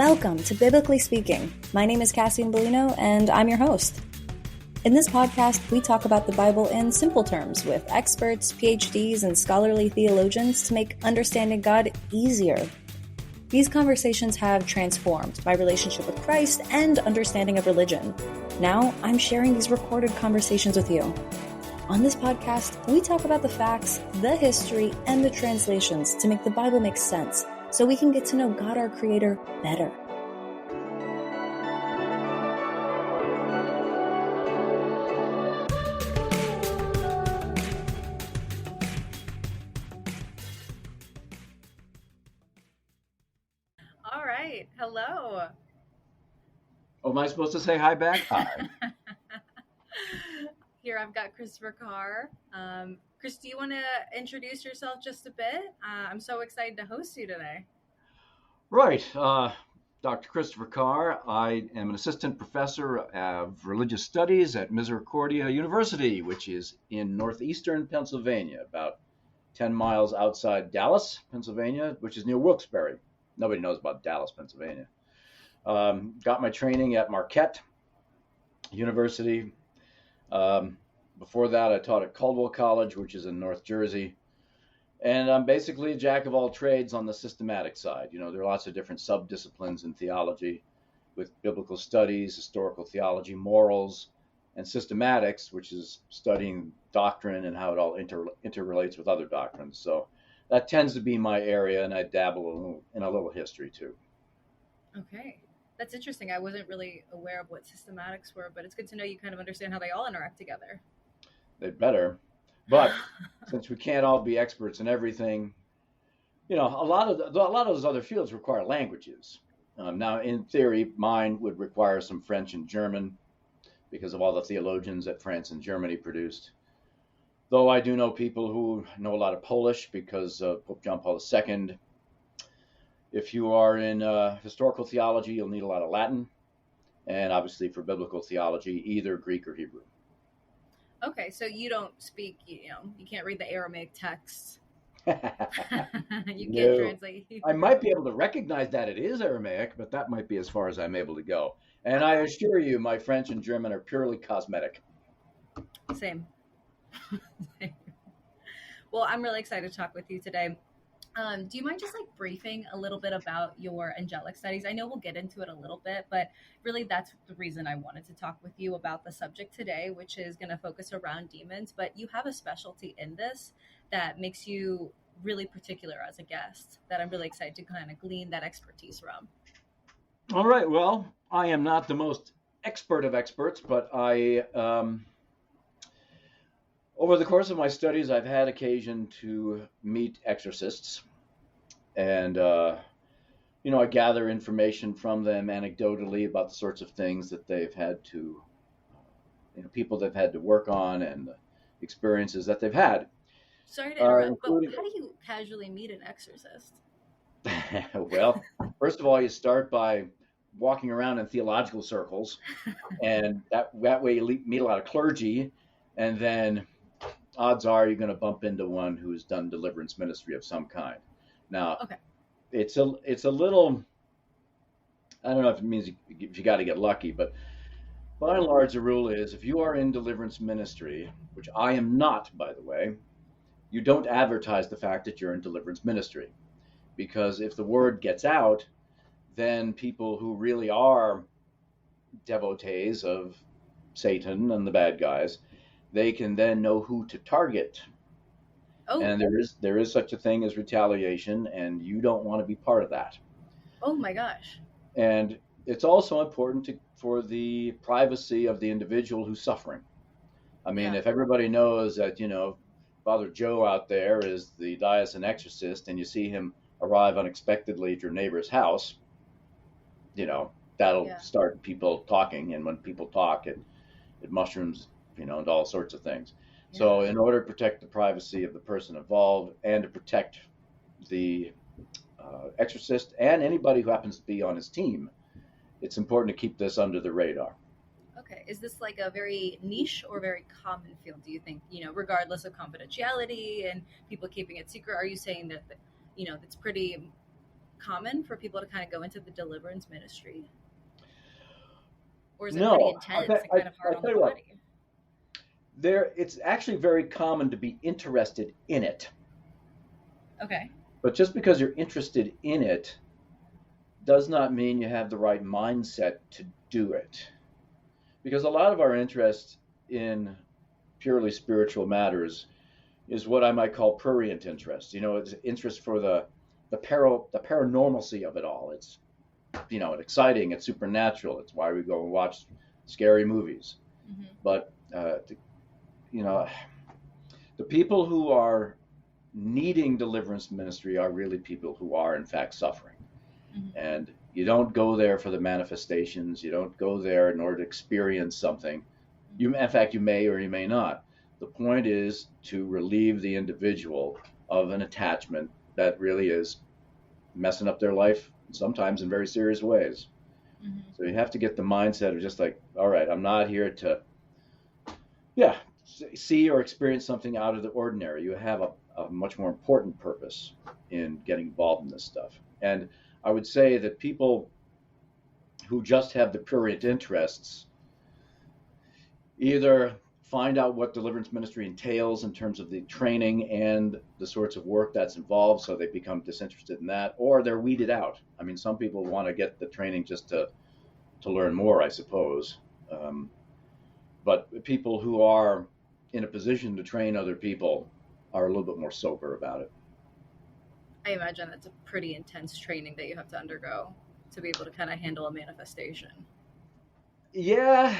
Welcome to Biblically Speaking. My name is Cassie Bellino, and I'm your host. In this podcast, we talk about the Bible in simple terms with experts, PhDs, and scholarly theologians to make understanding God easier. These conversations have transformed my relationship with Christ and understanding of religion. Now, I'm sharing these recorded conversations with you. On this podcast, we talk about the facts, the history, and the translations to make the Bible make sense, so we can get to know God, our Creator, better. All right. Hello. Oh, am I supposed to say hi back? Hi. Here I've got Christopher Carr. Chris, do you want to introduce yourself just a bit? I'm so excited to host you today. Right. Dr. Christopher Carr. I am an assistant professor of religious studies at Misericordia University, which is in northeastern Pennsylvania, about 10 miles outside Dallas, Pennsylvania, which is near Wilkes-Barre. Nobody knows about Dallas, Pennsylvania. Got my training at Marquette University. Before that, I taught at Caldwell College, which is in North Jersey. And I'm basically a jack of all trades on the systematic side. You know, there are lots of different sub-disciplines in theology with biblical studies, historical theology, morals, and systematics, which is studying doctrine and how it all interrelates with other doctrines. So that tends to be my area, and I dabble in a little history too. Okay. That's interesting. I wasn't really aware of what systematics were, but it's good to know you kind of understand how they all interact together. They'd better. But since we can't all be experts in everything, you know, a lot of those other fields require languages. Now, in theory, mine would require some French and German because of all the theologians that France and Germany produced. Though I do know people who know a lot of Polish because of Pope John Paul II. If you are in historical theology, you'll need a lot of Latin. And obviously for biblical theology, either Greek or Hebrew. Okay, so you don't speak, you can't read the Aramaic texts. You can't translate Hebrew. I might be able to recognize that it is Aramaic, but that might be as far as I'm able to go. And I assure you, my French and German are purely cosmetic. Same. Well, I'm really excited to talk with you today. Do you mind just briefing a little bit about your angelic studies? I know we'll get into it a little bit, but really that's the reason I wanted to talk with you about the subject today, which is going to focus around demons. But you have a specialty in this that makes you really particular as a guest that I'm really excited to kind of glean that expertise from. All right. Well, I am not the most expert of experts, but over the course of my studies, I've had occasion to meet exorcists, and I gather information from them anecdotally about the sorts of things that they've had to, people they've had to work on and the experiences that they've had. Sorry to interrupt, but how do you casually meet an exorcist? Well, first of all, you start by walking around in theological circles, and that way you meet a lot of clergy, and then odds are you're going to bump into one who's done deliverance ministry of some kind. Now, okay. It's a little, I don't know if it means if you got to get lucky, but by and large, the rule is if you are in deliverance ministry, which I am not, by the way, you don't advertise the fact that you're in deliverance ministry. Because if the word gets out, then people who really are devotees of Satan and the bad guys, they can then know who to target. Oh. And there is such a thing as retaliation, and you don't want to be part of that. Oh my gosh. And it's also important for the privacy of the individual who's suffering. I mean, if everybody knows that, Father Joe out there is the diocesan exorcist, and you see him arrive unexpectedly at your neighbor's house, that'll start people talking. And when people talk, it mushrooms, into all sorts of things. Yeah. So in order to protect the privacy of the person involved and to protect the exorcist and anybody who happens to be on his team, it's important to keep this under the radar. Okay. Is this like a very niche or very common field, do you think, regardless of confidentiality and people keeping it secret? Are you saying that, it's pretty common for people to kind of go into the deliverance ministry? Or is it pretty No, intense and kind of hard on the tell you what, body? it's actually very common to be interested in it. Okay. But just because you're interested in it does not mean you have the right mindset to do it. Because a lot of our interest in purely spiritual matters is what I might call prurient interest. It's interest for the paranormalcy of it all. It's it's exciting, it's supernatural. It's why we go and watch scary movies. Mm-hmm. But the people who are needing deliverance ministry are really people who are in fact suffering. Mm-hmm. And you don't go there for the manifestations. You don't go there in order to experience something. In fact, you may or you may not. The point is to relieve the individual of an attachment that really is messing up their life, sometimes in very serious ways. Mm-hmm. So you have to get the mindset of just like, all right, I'm not here to, see or experience something out of the ordinary. You have a much more important purpose in getting involved in this stuff. And I would say that people who just have the prurient interests either find out what deliverance ministry entails in terms of the training and the sorts of work that's involved, so they become disinterested in that, or they're weeded out. I mean, some people want to get the training just to learn more, I suppose. But people who are in a position to train other people are a little bit more sober about it. I imagine that's a pretty intense training that you have to undergo to be able to kind of handle a manifestation. Yeah.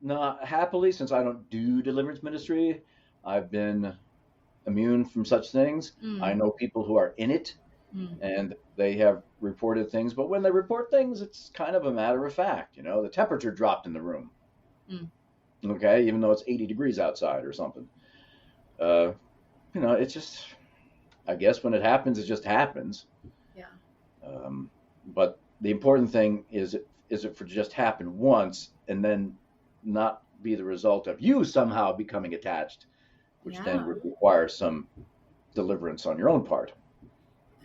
Not happily, since I don't do deliverance ministry, I've been immune from such things. I know people who are in it, and they have reported things, but when they report things, it's kind of a matter of fact. The temperature dropped in the room. Okay, even though it's 80 degrees outside or something. It's just, I guess when it happens, it just happens. Yeah. But the important thing is it for just happen once and then not be the result of you somehow becoming attached, which then would require some deliverance on your own part.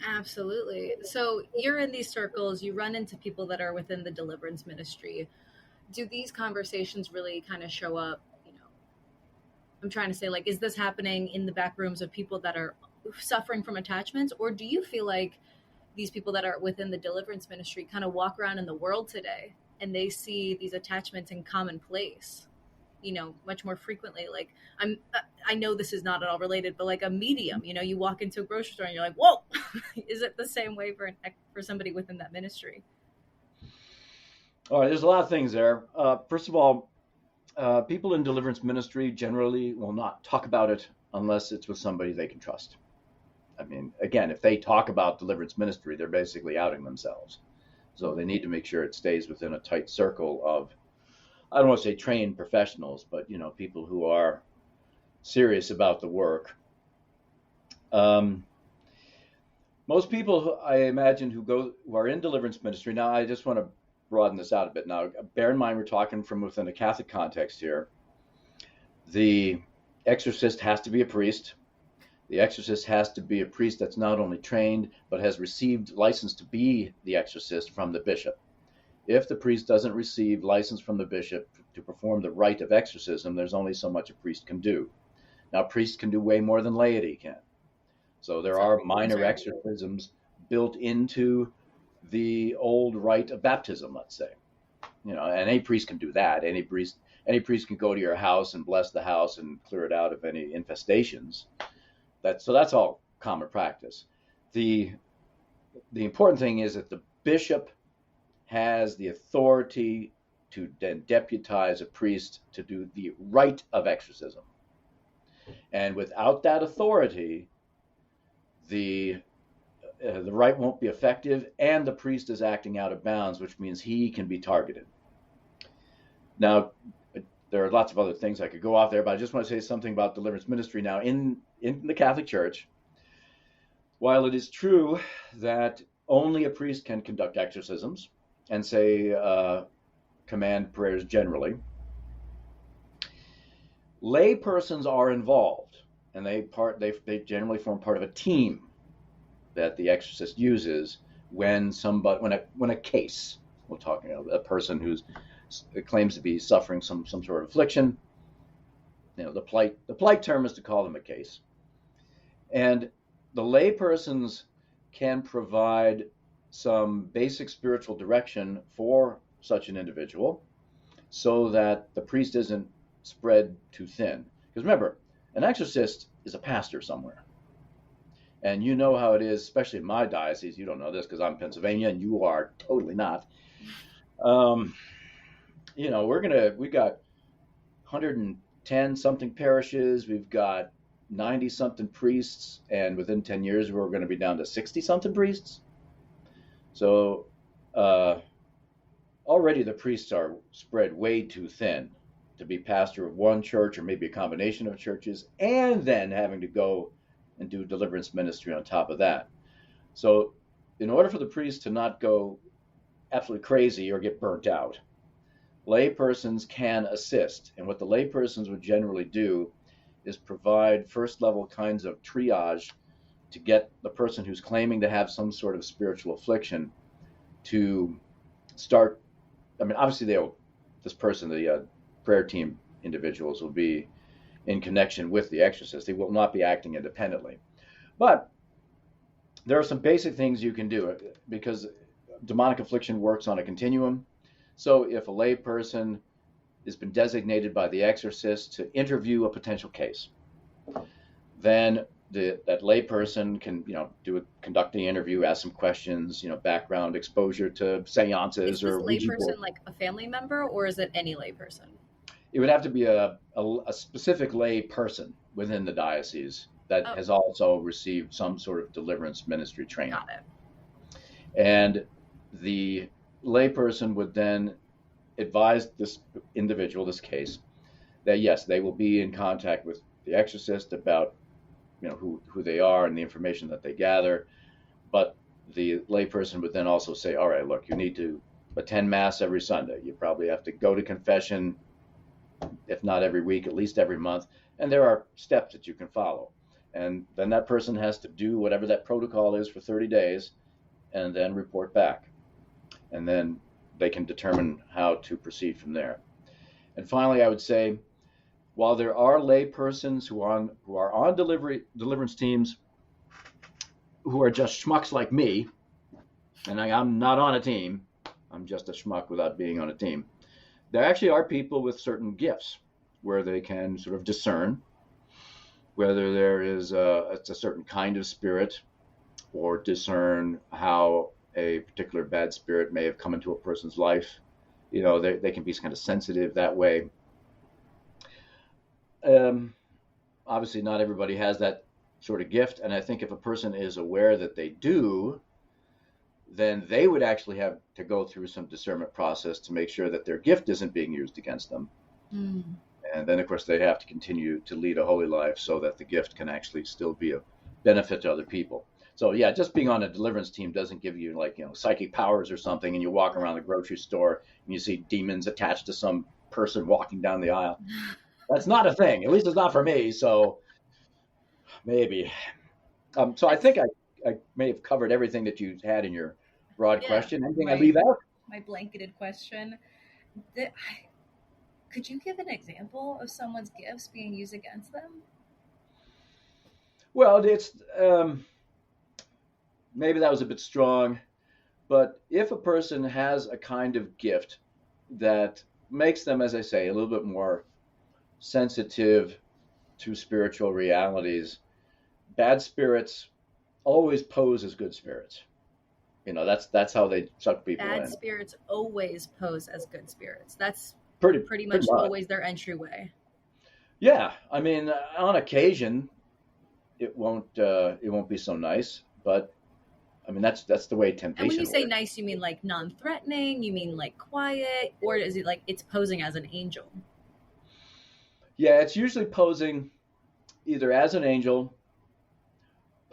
Absolutely. So you're in these circles, you run into people that are within the deliverance ministry. Do these conversations really kind of show up? I'm trying to say, like, is this happening in the back rooms of people that are suffering from attachments? Or do you feel like these people that are within the deliverance ministry kind of walk around in the world today and they see these attachments in commonplace, much more frequently? Like, I know this is not at all related, but like a medium, you walk into a grocery store and you're like, whoa, is it the same way for somebody within that ministry? All right, there's a lot of things there. First of all, people in deliverance ministry generally will not talk about it unless it's with somebody they can trust. I mean, again, if they talk about deliverance ministry, they're basically outing themselves. So they need to make sure it stays within a tight circle of, I don't want to say trained professionals, but, people who are serious about the work. Most people, I imagine, who are in deliverance ministry. Now, I just want to broaden this out a bit. Now, bear in mind, we're talking from within a Catholic context here. The exorcist has to be a priest. The exorcist has to be a priest that's not only trained, but has received license to be the exorcist from the bishop. If the priest doesn't receive license from the bishop to perform the rite of exorcism, there's only so much a priest can do. Now, priests can do way more than laity can. So there are minor exorcisms built into the old rite of baptism, let's say. And any priest can do that. Any priest can go to your house and bless the house and clear it out of any infestations. That's all common practice. The important thing is that the bishop has the authority to then deputize a priest to do the rite of exorcism. And without that authority, the rite won't be effective, and the priest is acting out of bounds, which means he can be targeted. Now, there are lots of other things I could go off there, but I just want to say something about deliverance ministry. Now, in the Catholic Church, while it is true that only a priest can conduct exorcisms and say command prayers generally, lay persons are involved, and they generally form part of a team that the exorcist uses when a case, we're talking about a person who's claims to be suffering some sort of affliction. The polite term is to call them a case. And the lay persons can provide some basic spiritual direction for such an individual so that the priest isn't spread too thin. Because remember, an exorcist is a pastor somewhere. And you know how it is, especially in my diocese. You don't know this because I'm in Pennsylvania and you are totally not. We've got 110 something parishes. We've got 90 something priests. And within 10 years, we're going to be down to 60 something priests. So already the priests are spread way too thin to be pastor of one church or maybe a combination of churches, and then having to go and do deliverance ministry on top of that. So in order for the priest to not go absolutely crazy or get burnt out, lay persons can assist. And what the lay persons would generally do is provide first level kinds of triage to get the person who's claiming to have some sort of spiritual affliction to start. I mean, obviously the prayer team individuals will be in connection with the exorcist. They will not be acting independently. But there are some basic things you can do because demonic affliction works on a continuum. So if a lay person has been designated by the exorcist to interview a potential case, then that lay person can, conduct the interview, ask some questions, background exposure to seances. Is this lay person like a family member, or is it any lay person? It would have to be a specific lay person within the diocese that has also received some sort of deliverance ministry training. Got it. And the lay person would then advise this individual, this case, that yes, they will be in contact with the exorcist about who they are and the information that they gather. But the layperson would then also say, all right, look, you need to attend Mass every Sunday. You probably have to go to confession, if not every week, at least every month. And there are steps that you can follow. And then that person has to do whatever that protocol is for 30 days and then report back. And then they can determine how to proceed from there. And finally, I would say, while there are lay persons who are on deliverance teams who are just schmucks like me, and I'm not on a team, I'm just a schmuck without being on a team, there actually are people with certain gifts where they can sort of discern whether there is it's a certain kind of spirit, or discern how a particular bad spirit may have come into a person's life. They can be kind of sensitive that way. Obviously, not everybody has that sort of gift, and I think if a person is aware that they do, then they would actually have to go through some discernment process to make sure that their gift isn't being used against them. Mm. And then, of course, they have to continue to lead a holy life so that the gift can actually still be a benefit to other people. So, yeah, just being on a deliverance team doesn't give you, psychic powers or something, and you walk around the grocery store and you see demons attached to some person walking down the aisle. That's not a thing. At least it's not for me. So maybe. So I think I may have covered everything that you had in your broad question. Anything I leave out? My blanketed question. Could you give an example of someone's gifts being used against them? Well, it's maybe that was a bit strong, but if a person has a kind of gift that makes them, as I say, a little bit more sensitive to spiritual realities, bad spirits always pose as good spirits. That's how they suck people in. Bad spirits always pose as good spirits. That's pretty much always their entryway. Yeah, I mean, on occasion, it won't be so nice, but I mean that's the way temptation. And when you say works. Nice, you mean like non-threatening? You mean like quiet, or is it like it's posing as an angel? Yeah, it's usually posing either as an angel.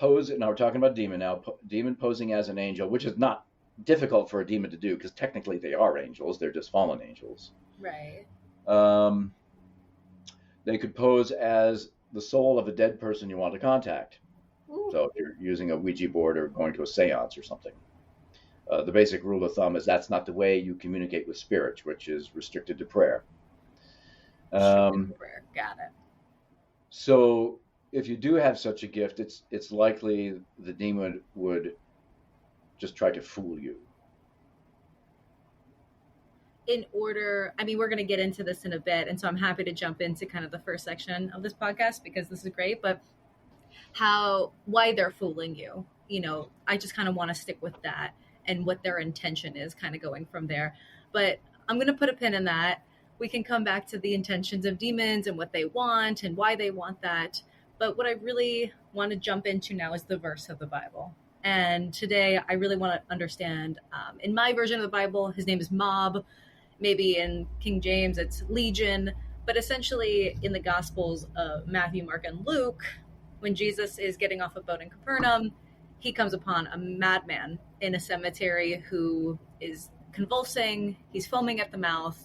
Now we're talking about demon now. Demon posing as an angel, which is not difficult for a demon to do because technically they are angels. They're just fallen angels. Right. They could pose as the soul of a dead person you want to contact. Ooh. So if you're using a Ouija board or going to a seance or something. the basic rule of thumb is that's not the way you communicate with spirits, which is restricted to prayer. Prayer. Got it. So if you do have such a gift, it's likely the demon would just try to fool you. We're going to get into this in a bit, and so I'm happy to jump into kind of the first section of this podcast because this is great, but why they're fooling you. I just kind of want to stick with that and what their intention is, kind of going from there. But I'm going to put a pin in that. We can come back to the intentions of demons and what they want and why they want that. But what I really want to jump into now is the verse of the Bible. And today I really want to understand, in my version of the Bible, his name is Mob. Maybe in King James, it's Legion. But essentially in the Gospels of Matthew, Mark, and Luke, when Jesus is getting off a boat in Capernaum, he comes upon a madman in a cemetery who is convulsing. He's foaming at the mouth.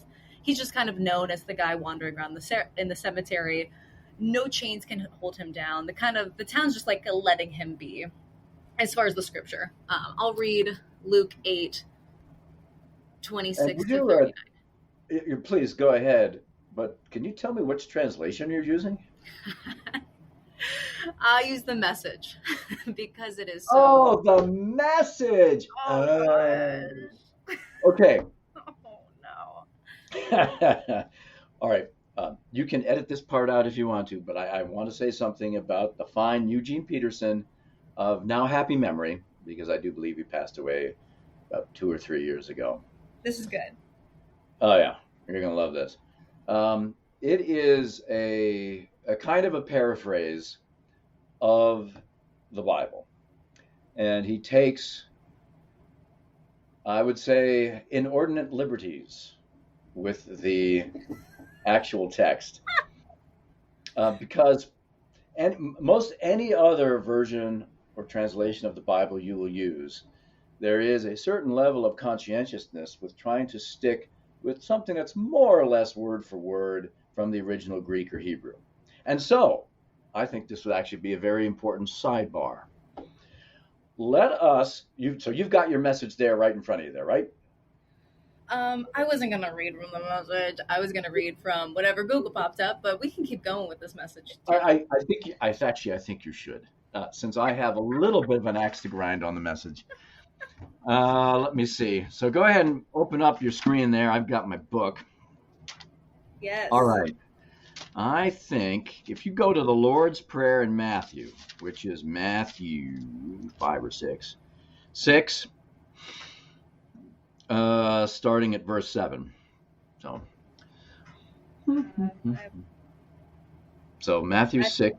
He's just kind of known as the guy wandering around in the cemetery. No chains can hold him down. The town's just like letting him be. As far as the scripture, I'll read Luke 8:26 to 39. Please go ahead. But can you tell me which translation you're using? I'll use the Message because it is so. Oh, the Message. Okay. Oh no. All right. You can edit this part out if you want to, but I want to say something about the fine Eugene Peterson of now happy memory, because I do believe he passed away about 2 or 3 years ago. This is good. Oh, yeah. You're going to love this. It is a kind of a paraphrase of the Bible. And he takes, I would say, inordinate liberties with the actual text. Because most any other version or translation of the Bible you will use, there is a certain level of conscientiousness with trying to stick with something that's more or less word for word from the original Greek or Hebrew. And so, I think this would actually be a very important sidebar. So you've got your Message there right in front of you there, right? I wasn't going to read from the Message. I was going to read from whatever Google popped up, but we can keep going with this Message too. I think you should. Since I have a little bit of an axe to grind on the Message. Let me see. So go ahead and open up your screen there. I've got my book. Yes. All right. I think if you go to the Lord's Prayer in Matthew, which is Matthew 5 or 6, starting at verse 7. So Matthew 6.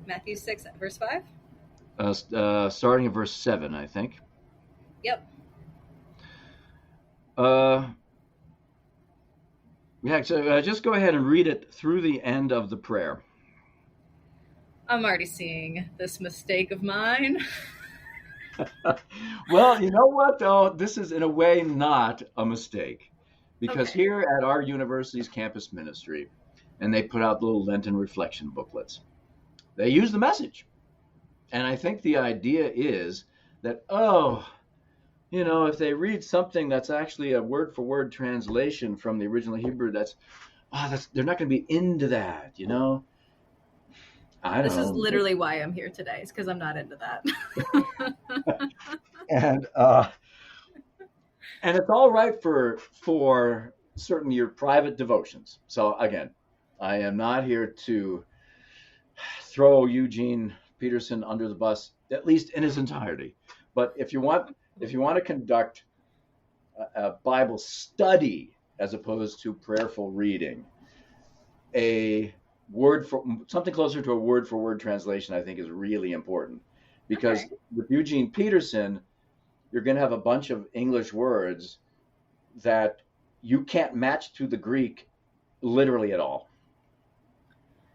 Matthew 6, verse 5? Starting at verse 7, I think. Yep. So just go ahead and read it through the end of the prayer. I'm already seeing this mistake of mine. Well, you know what, though? This is in a way not a mistake. Because Okay. here at our university's campus ministry, and they put out little Lenten reflection booklets, they use the Message. And I think the idea is that, if they read something that's actually a word-for-word translation from the original Hebrew, they're not going to be into that, I don't know. This is literally why I'm here today. It's because I'm not into that. And it's all right for certain your private devotions. So again, I am not here to throw Eugene Peterson under the bus, at least in his entirety. But if you want to conduct a Bible study as opposed to prayerful reading, something closer to a word-for-word translation, I think, is really important. Because with Eugene Peterson, you're going to have a bunch of English words that you can't match to the Greek literally at all.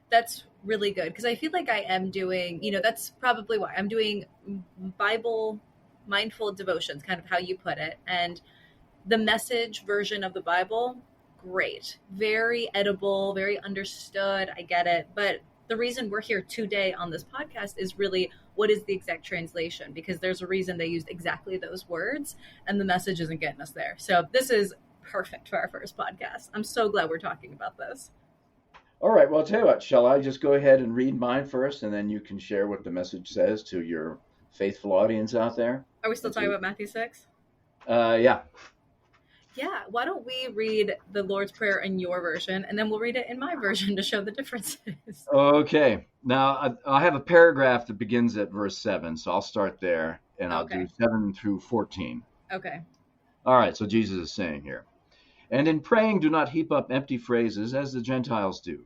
That's really good, because I feel like I am doing, that's probably why I'm doing Bible mindful devotions, kind of how you put it. And the Message version of the Bible, great, very edible, very understood. I get it. But the reason we're here today on this podcast is really what is the exact translation, because there's a reason they used exactly those words and the message isn't getting us there. So this is perfect for our first podcast. I'm so glad we're talking about this. All right, well, I'll tell you what, shall I just go ahead and read mine first, and then you can share what the message says to your faithful audience out there? Are we still talking about Matthew 6? Yeah. Yeah, why don't we read the Lord's Prayer in your version, and then we'll read it in my version to show the differences. Okay. Now, I have a paragraph that begins at verse 7, so I'll start there, and I'll do 7 through 14. Okay. All right, so Jesus is saying here, "And in praying, do not heap up empty phrases as the Gentiles do,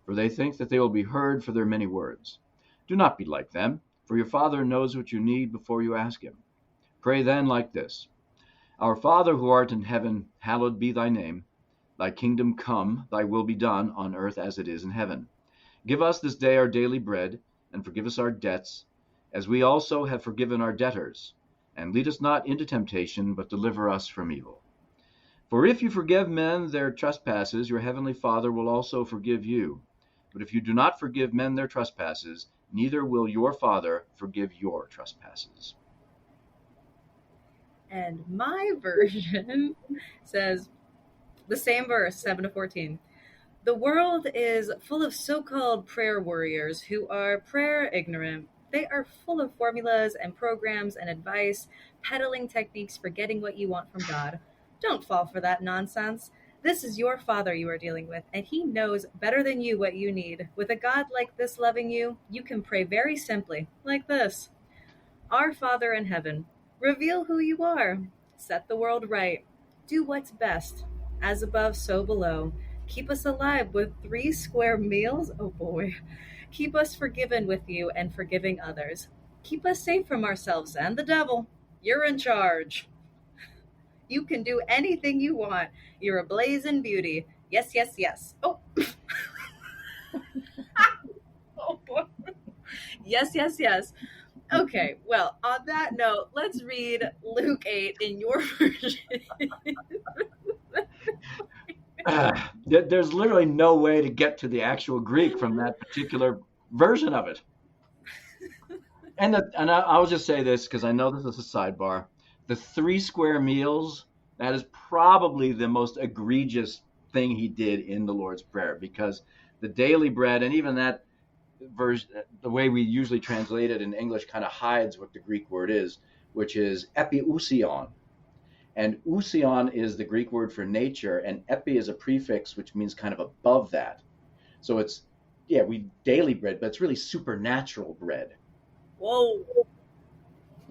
for they think that they will be heard for their many words. Do not be like them, for your Father knows what you need before you ask him. Pray then like this: Our Father who art in heaven, hallowed be thy name. Thy kingdom come, thy will be done on earth as it is in heaven. Give us this day our daily bread, and forgive us our debts, as we also have forgiven our debtors. And lead us not into temptation, but deliver us from evil. For if you forgive men their trespasses, your heavenly Father will also forgive you. But if you do not forgive men their trespasses, neither will your Father forgive your trespasses." And my version says the same verse, 7 to 14. "The world is full of so-called prayer warriors who are prayer ignorant. They are full of formulas and programs and advice, peddling techniques for getting what you want from God. Don't fall for that nonsense. This is your Father you are dealing with, and he knows better than you what you need. With a God like this loving you, you can pray very simply, like this: Our Father in heaven, reveal who you are. Set the world right. Do what's best. As above, so below. Keep us alive with 3 square meals. Oh boy. Keep us forgiven with you and forgiving others. Keep us safe from ourselves and the devil. You're in charge. You can do anything you want. You're a blazing beauty. Yes, yes, yes. Oh. Oh boy. Yes, yes, yes. Okay, well, on that note, let's read Luke 8 in your version. There's literally no way to get to the actual Greek from that particular version of it. And I'll just say this, because I know this is a sidebar. The 3 square meals, that is probably the most egregious thing he did in the Lord's Prayer, because the daily bread, and even that version, the way we usually translate it in English, kind of hides what the Greek word is, which is epiousion. And ousion is the Greek word for nature, and epi is a prefix which means kind of above that. So it's, we daily bread, but it's really supernatural bread. Whoa.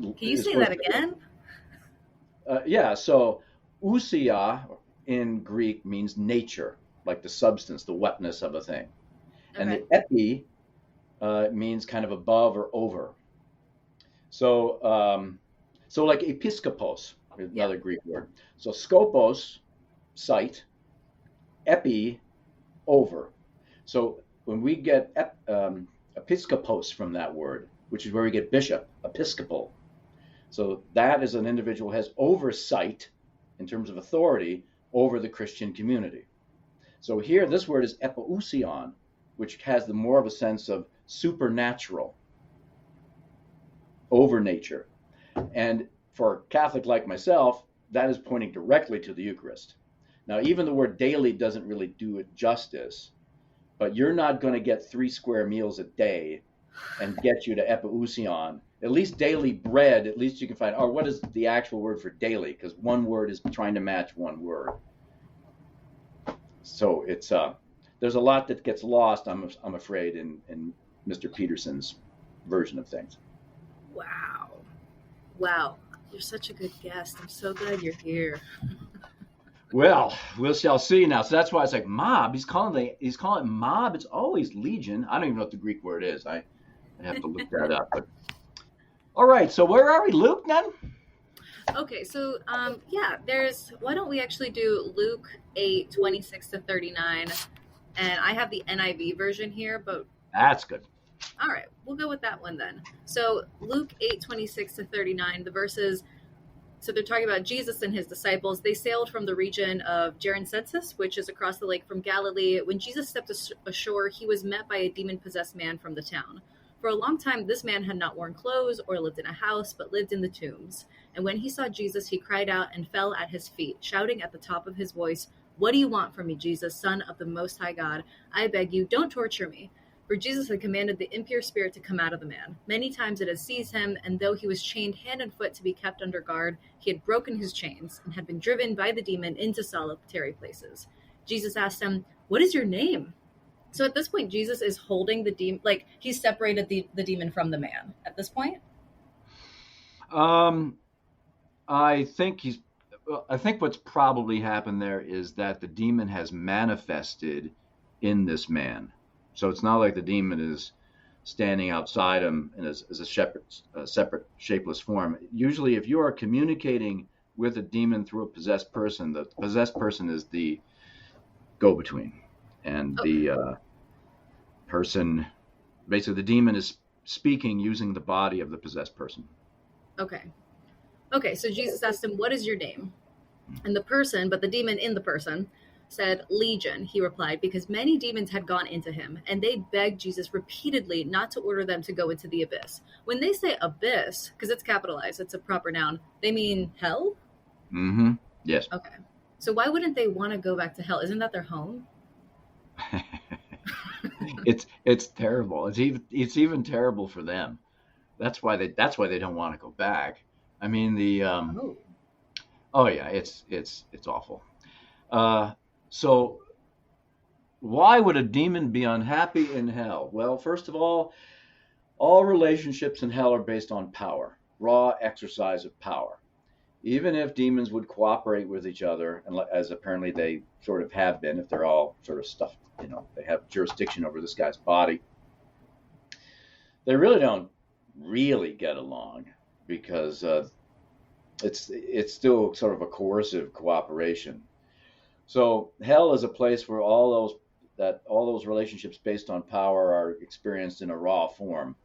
Can you say that again? So ousia in Greek means nature, like the substance, the wetness of a thing. Okay. And the epi means kind of above or over. So like episkopos, another Greek word. So skopos, sight, epi, over. So when we get episkopos from that word, which is where we get bishop, episcopal. So that is an individual who has oversight in terms of authority over the Christian community. So here, this word is epousion, which has the more of a sense of supernatural, over nature. And for a Catholic like myself, that is pointing directly to the Eucharist. Now, even the word daily doesn't really do it justice, but you're not going to get 3 square meals a day and get you to epousion. At least daily bread, at least you can find, what is the actual word for daily? Because one word is trying to match one word. So it's there's a lot that gets lost, I'm afraid, in Mr. Peterson's version of things. Wow. You're such a good guest. I'm so glad you're here. Well, we shall see now. So that's why it's like mob. He's calling it mob. It's always legion. I don't even know what the Greek word is. I have to look that up. But all right. So where are we, Luke? Then. Okay. So why don't we actually do Luke 8:26 to 39, and I have the NIV version here, but that's good. All right, we'll go with that one then. So Luke 8:26 to 39, the verses So they're talking about Jesus and his disciples. They sailed from the region of Geroncensus, which is across the lake from Galilee. When Jesus stepped ashore, he was met by a demon-possessed man from the town. For a long time, this man had not worn clothes or lived in a house, but lived in the tombs. And when he saw Jesus, he cried out and fell at his feet, shouting at the top of his voice, "What do you want from me, Jesus, Son of the Most High God? I beg you, don't torture me." For Jesus had commanded the impure spirit to come out of the man. Many times it had seized him, and though he was chained hand and foot to be kept under guard, he had broken his chains and had been driven by the demon into solitary places. Jesus asked him, "What is your name?" So at this point, Jesus is holding the demon, like he's separated the demon from the man at this point. I think what's probably happened there is that the demon has manifested in this man. So it's not like the demon is standing outside him as a separate, shapeless form. Usually, if you are communicating with a demon through a possessed person, the possessed person is the go-between. And the person, basically the demon is speaking using the body of the possessed person. Okay, so Jesus asked him, "What is your name?" And the person, but the demon in the person, said, "Legion," he replied, because many demons had gone into him, and they begged Jesus repeatedly not to order them to go into the abyss. When they say abyss, because it's capitalized, it's a proper noun, they mean hell? Mm-hmm. Yes. Okay. So why wouldn't they want to go back to hell? Isn't that their home? It's terrible. It's even terrible for them. That's why they don't want to go back. I mean oh yeah, it's awful. So why would a demon be unhappy in hell? Well, first of all relationships in hell are based on power, raw exercise of power. Even if demons would cooperate with each other, and as apparently they sort of have been, if they're all sort of stuffed, they have jurisdiction over this guy's body, they really don't really get along because it's still sort of a coercive cooperation. So hell is a place where all those relationships based on power are experienced in a raw form,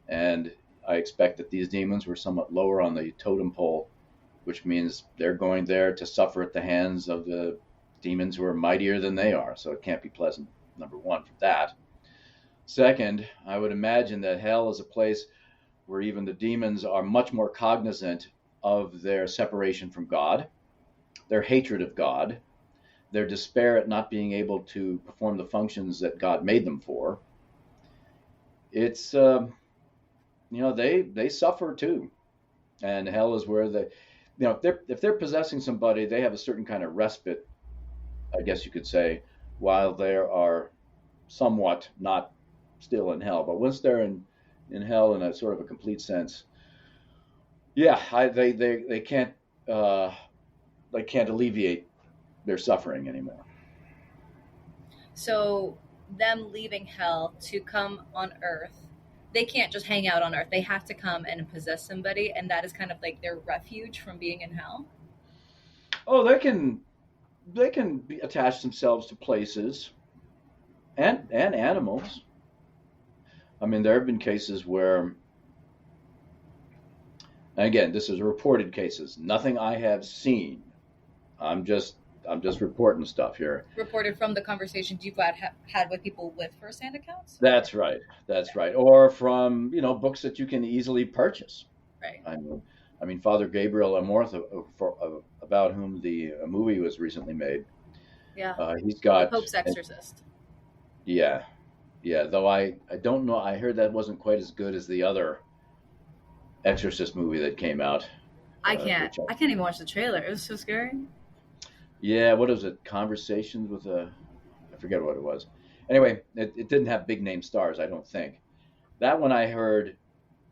and I expect that these demons were somewhat lower on the totem pole, which means they're going there to suffer at the hands of the demons who are mightier than they are. So it can't be pleasant, number one, for that. Second, I would imagine that hell is a place where even the demons are much more cognizant of their separation from God, their hatred of God, their despair at not being able to perform the functions that God made them for. It's, they suffer too. And hell is where if they're possessing somebody, they have a certain kind of respite, I guess you could say, while they are somewhat not still in hell. But once they're in hell in a sort of a complete sense, they can't alleviate their suffering anymore. So them leaving hell to come on earth, they can't just hang out on earth. They have to come and possess somebody, and that is kind of like their refuge from being in hell. Oh, they can attach themselves to places and animals. I mean, there have been cases where, and again, this is reported cases, nothing I have seen. I'm just reporting stuff here. Reported from the conversations you've had with people with firsthand accounts? That's right. Or from, books that you can easily purchase. Right. I mean, Father Gabriele Amorth, about whom the movie was recently made. Yeah. He's got The Pope's Exorcist. Yeah. Though I don't know. I heard that wasn't quite as good as the other Exorcist movie that came out. I can't even watch the trailer. It was so scary. Yeah, what was it? Conversations with I forget what it was. Anyway, it didn't have big name stars, I don't think. That one I heard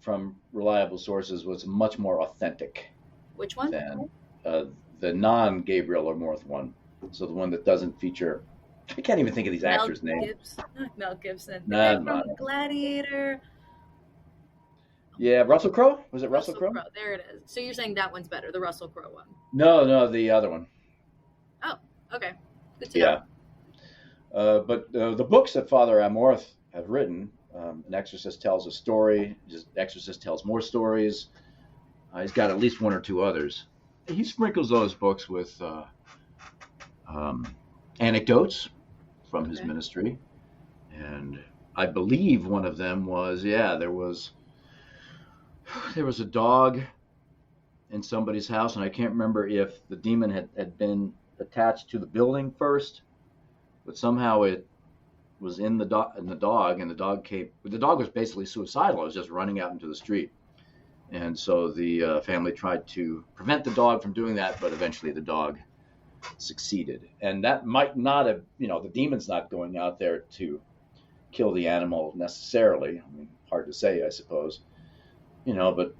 from reliable sources was much more authentic. Which one? Than the non-Gabriele Amorth one. So the one that doesn't feature, I can't even think of these actors' names. Mel Gibson. From Gladiator. Yeah, Russell Crowe? Was it Russell Crowe? There it is. So you're saying that one's better, the Russell Crowe one? No, the other one. Oh, okay. Good to know. But the books that Father Amorth have written, An Exorcist Tells a Story, Exorcist Tells More Stories. He's got at least one or two others. he sprinkles those books with anecdotes from his Okay. ministry, and I believe one of them was, there was a dog in somebody's house, and I can't remember if the demon had been attached to the building first, but somehow it was in the dog, and the dog came. The dog was basically suicidal. It was just running out into the street, and so the family tried to prevent the dog from doing that, but eventually the dog succeeded. And that might not have, the demon's not going out there to kill the animal necessarily. I mean, hard to say, I suppose, but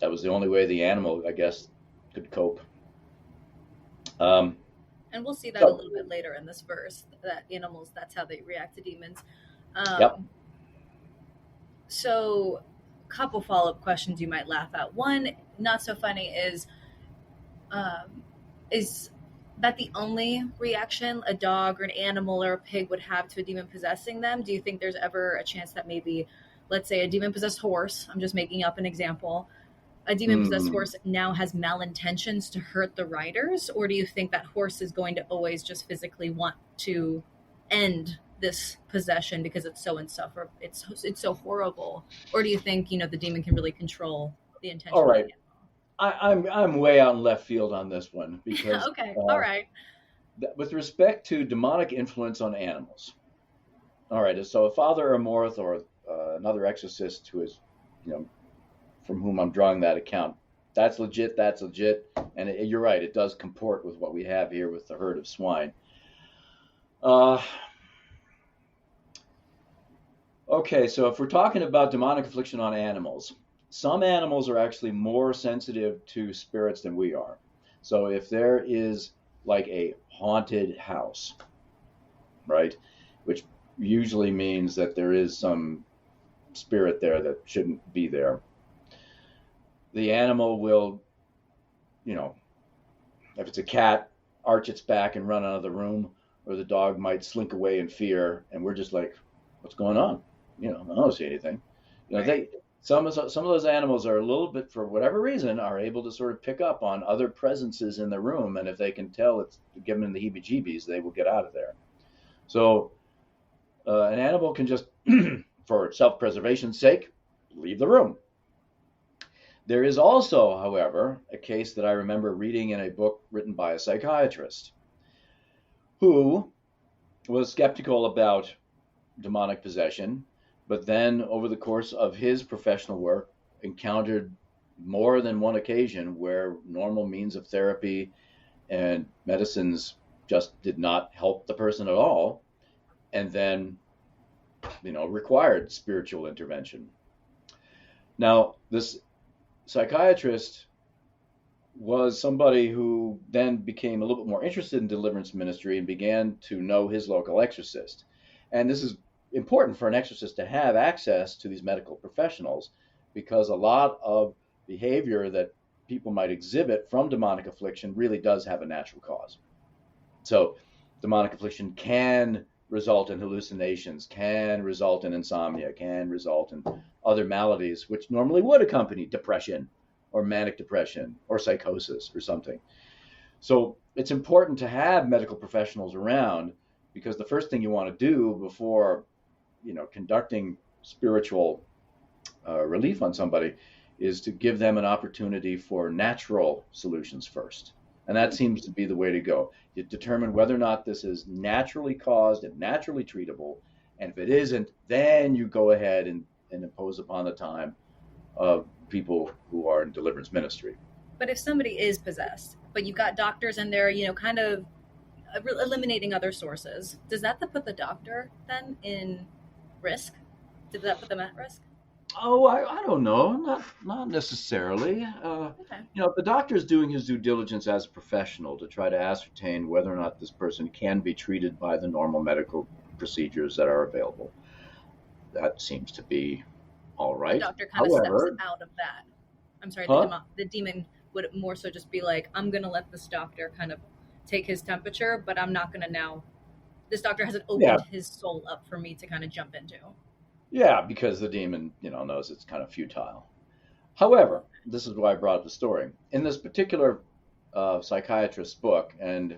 that was the only way the animal, I guess, could cope. And we'll see that a little bit later in this verse, that animals, that's how they react to demons. Yep. So a couple follow-up questions you might laugh at. One, not so funny, is that the only reaction a dog or an animal or a pig would have to a demon possessing them? Do you think there's ever a chance that maybe, let's say, a demon-possessed horse, I'm just making up an example, a demon-possessed horse now has malintentions to hurt the riders? Or do you think that horse is going to always just physically want to end this possession because it's so insufferable, it's so horrible? Or do you think, the demon can really control the intention? All right. I'm way out in left field on this one because okay, all right. With respect to demonic influence on animals, all right. So a Father Amorth or another exorcist who is, from whom I'm drawing that account, that's legit. And you're right. It does comport with what we have here with the herd of swine. Okay, so if we're talking about demonic affliction on animals, some animals are actually more sensitive to spirits than we are. So if there is like a haunted house, right, which usually means that there is some spirit there that shouldn't be there, the animal will, if it's a cat, arch its back and run out of the room, or the dog might slink away in fear, and we're just like, what's going on? I don't see anything. Right. Some of those animals are a little bit, for whatever reason, are able to sort of pick up on other presences in the room, and if they can tell it's giving them the heebie-jeebies, they will get out of there. So an animal can just, for self-preservation's sake, leave the room. There is also, however, a case that I remember reading in a book written by a psychiatrist who was skeptical about demonic possession, but then over the course of his professional work encountered more than one occasion where normal means of therapy and medicines just did not help the person at all, and then required spiritual intervention. Now, this psychiatrist was somebody who then became a little bit more interested in deliverance ministry and began to know his local exorcist. And this is important for an exorcist to have access to these medical professionals, because a lot of behavior that people might exhibit from demonic affliction really does have a natural cause. So demonic affliction can result in hallucinations, can result in insomnia, can result in other maladies which normally would accompany depression or manic depression or psychosis or something. So it's important to have medical professionals around, because the first thing you want to do before conducting spiritual relief on somebody is to give them an opportunity for natural solutions first. And that seems to be the way to go. You determine whether or not this is naturally caused and naturally treatable. And if it isn't, then you go ahead and impose upon the time of people who are in deliverance ministry. But if somebody is possessed, but you've got doctors in there, kind of eliminating other sources, does that put the doctor then in risk? Did that put them at risk? Oh, I don't know. Not necessarily. Okay. If the doctor is doing his due diligence as a professional to try to ascertain whether or not this person can be treated by the normal medical procedures that are available, that seems to be all right. The doctor kind of steps out of that. I'm sorry, the demon would more so just be like, I'm going to let this doctor kind of take his temperature, but I'm not going to now. This doctor hasn't opened his soul up for me to kind of jump into. Yeah, because the demon, knows it's kind of futile. However, this is why I brought up the story. In this particular psychiatrist's book, and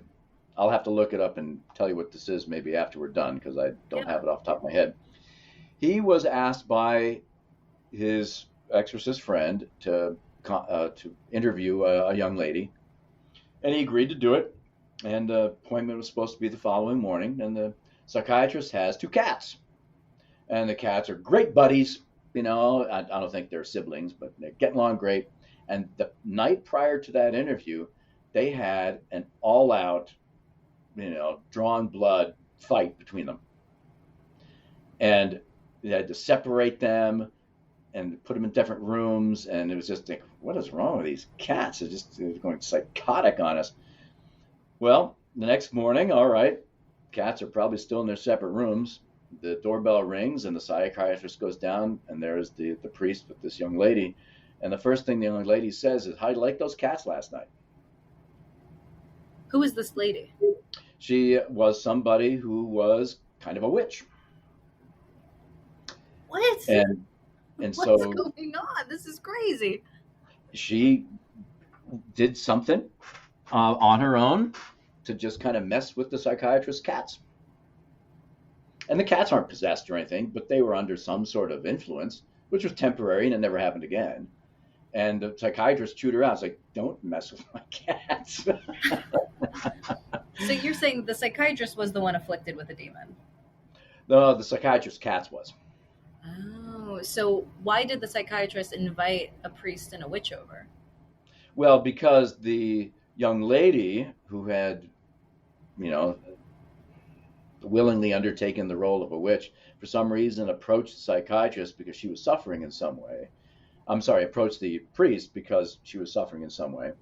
I'll have to look it up and tell you what this is maybe after we're done because I don't Yeah. have it off the top of my head. He was asked by his exorcist friend to interview a young lady, and he agreed to do it. And the appointment was supposed to be the following morning. And the psychiatrist has 2 cats, and the cats are great buddies. I don't think they're siblings, but they're getting along great. And the night prior to that interview, they had an all-out, drawn blood fight between them, and they had to separate them and put them in different rooms. And it was just like, what is wrong with these cats? They're going psychotic on us. Well, the next morning, all right, cats are probably still in their separate rooms. The doorbell rings and the psychiatrist goes down, and there's the priest with this young lady. And the first thing the young lady says is, "How'd you like those cats last night?" Who is this lady? She was somebody who was kind of a witch. What? And What's so going on? This is crazy. she did something on her own to just kind of mess with the psychiatrist's cats. And the cats aren't possessed or anything, but they were under some sort of influence, which was temporary and it never happened again. And the psychiatrist chewed her out. It's like, don't mess with my cats. So you're saying the psychiatrist was the one afflicted with a demon? No, the psychiatrist's cats was. Oh, so why did the psychiatrist invite a priest and a witch over? Well, because the young lady who had, willingly undertaken the role of a witch, for some reason approached the psychiatrist because she was suffering in some way. Approached the priest because she was suffering in some way.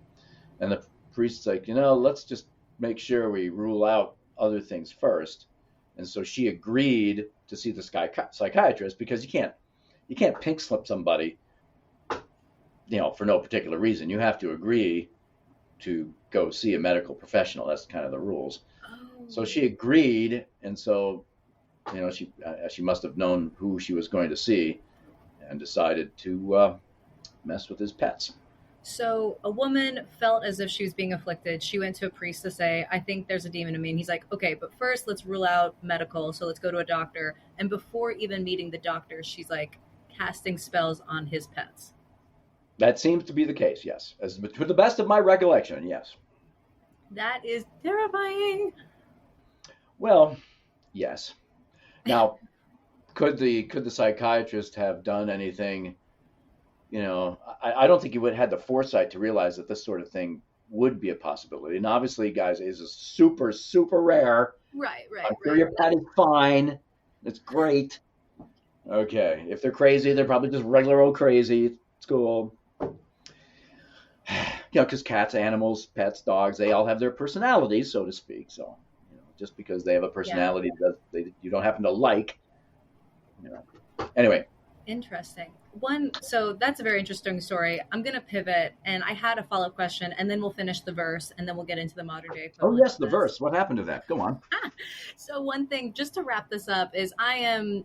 And the priest's like, let's just make sure we rule out other things first. And so she agreed to see the psychiatrist because you can't pink slip somebody, for no particular reason. You have to agree to go see a medical professional. That's kind of the rules. Oh. So she agreed, and so she must have known who she was going to see, and decided to mess with his pets. So a woman felt as if she was being afflicted. She went to a priest to say, I think there's a demon in me. And he's like, okay, but first let's rule out medical. So let's go to a doctor. And before even meeting the doctor, she's like casting spells on his pets. That seems to be the case, yes. To the best of my recollection, yes. That is terrifying. Well, yes. Now, could the psychiatrist have done anything? I don't think he would have had the foresight to realize that this sort of thing would be a possibility. And obviously, guys, it is super, super rare. Right. I'm sure your pet is fine. It's great. Okay. If they're crazy, they're probably just regular old crazy. It's cool. Because cats, animals, pets, dogs, they all have their personalities, so to speak. So, just because they have a personality that you don't happen to like, Anyway. Interesting. So that's a very interesting story. I'm going to pivot, and I had a follow-up question, and then we'll finish the verse, and then we'll get into the modern day. Oh, yes, the verse. What happened to that? Go on. So one thing, just to wrap this up, is I am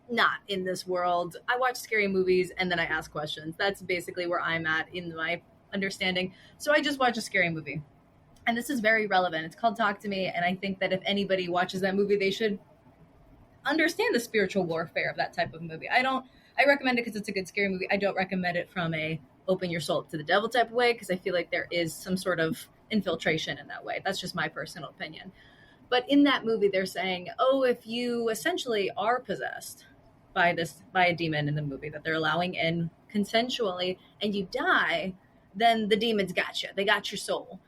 not in this world. I watch scary movies, and then I ask questions. That's basically where I'm at in my understanding. So I just watched a scary movie, and this is very relevant. It's called Talk to Me, and I think that if anybody watches that movie, they should understand the spiritual warfare of that type of movie. I recommend it because it's a good scary movie. I don't recommend it from a open your soul to the devil type of way, because I feel like there is some sort of infiltration in that way. That's just my personal opinion. But in that movie, they're saying, if you essentially are possessed by a demon in the movie that they're allowing in consensually, and you die, then the demons got you. They got your soul.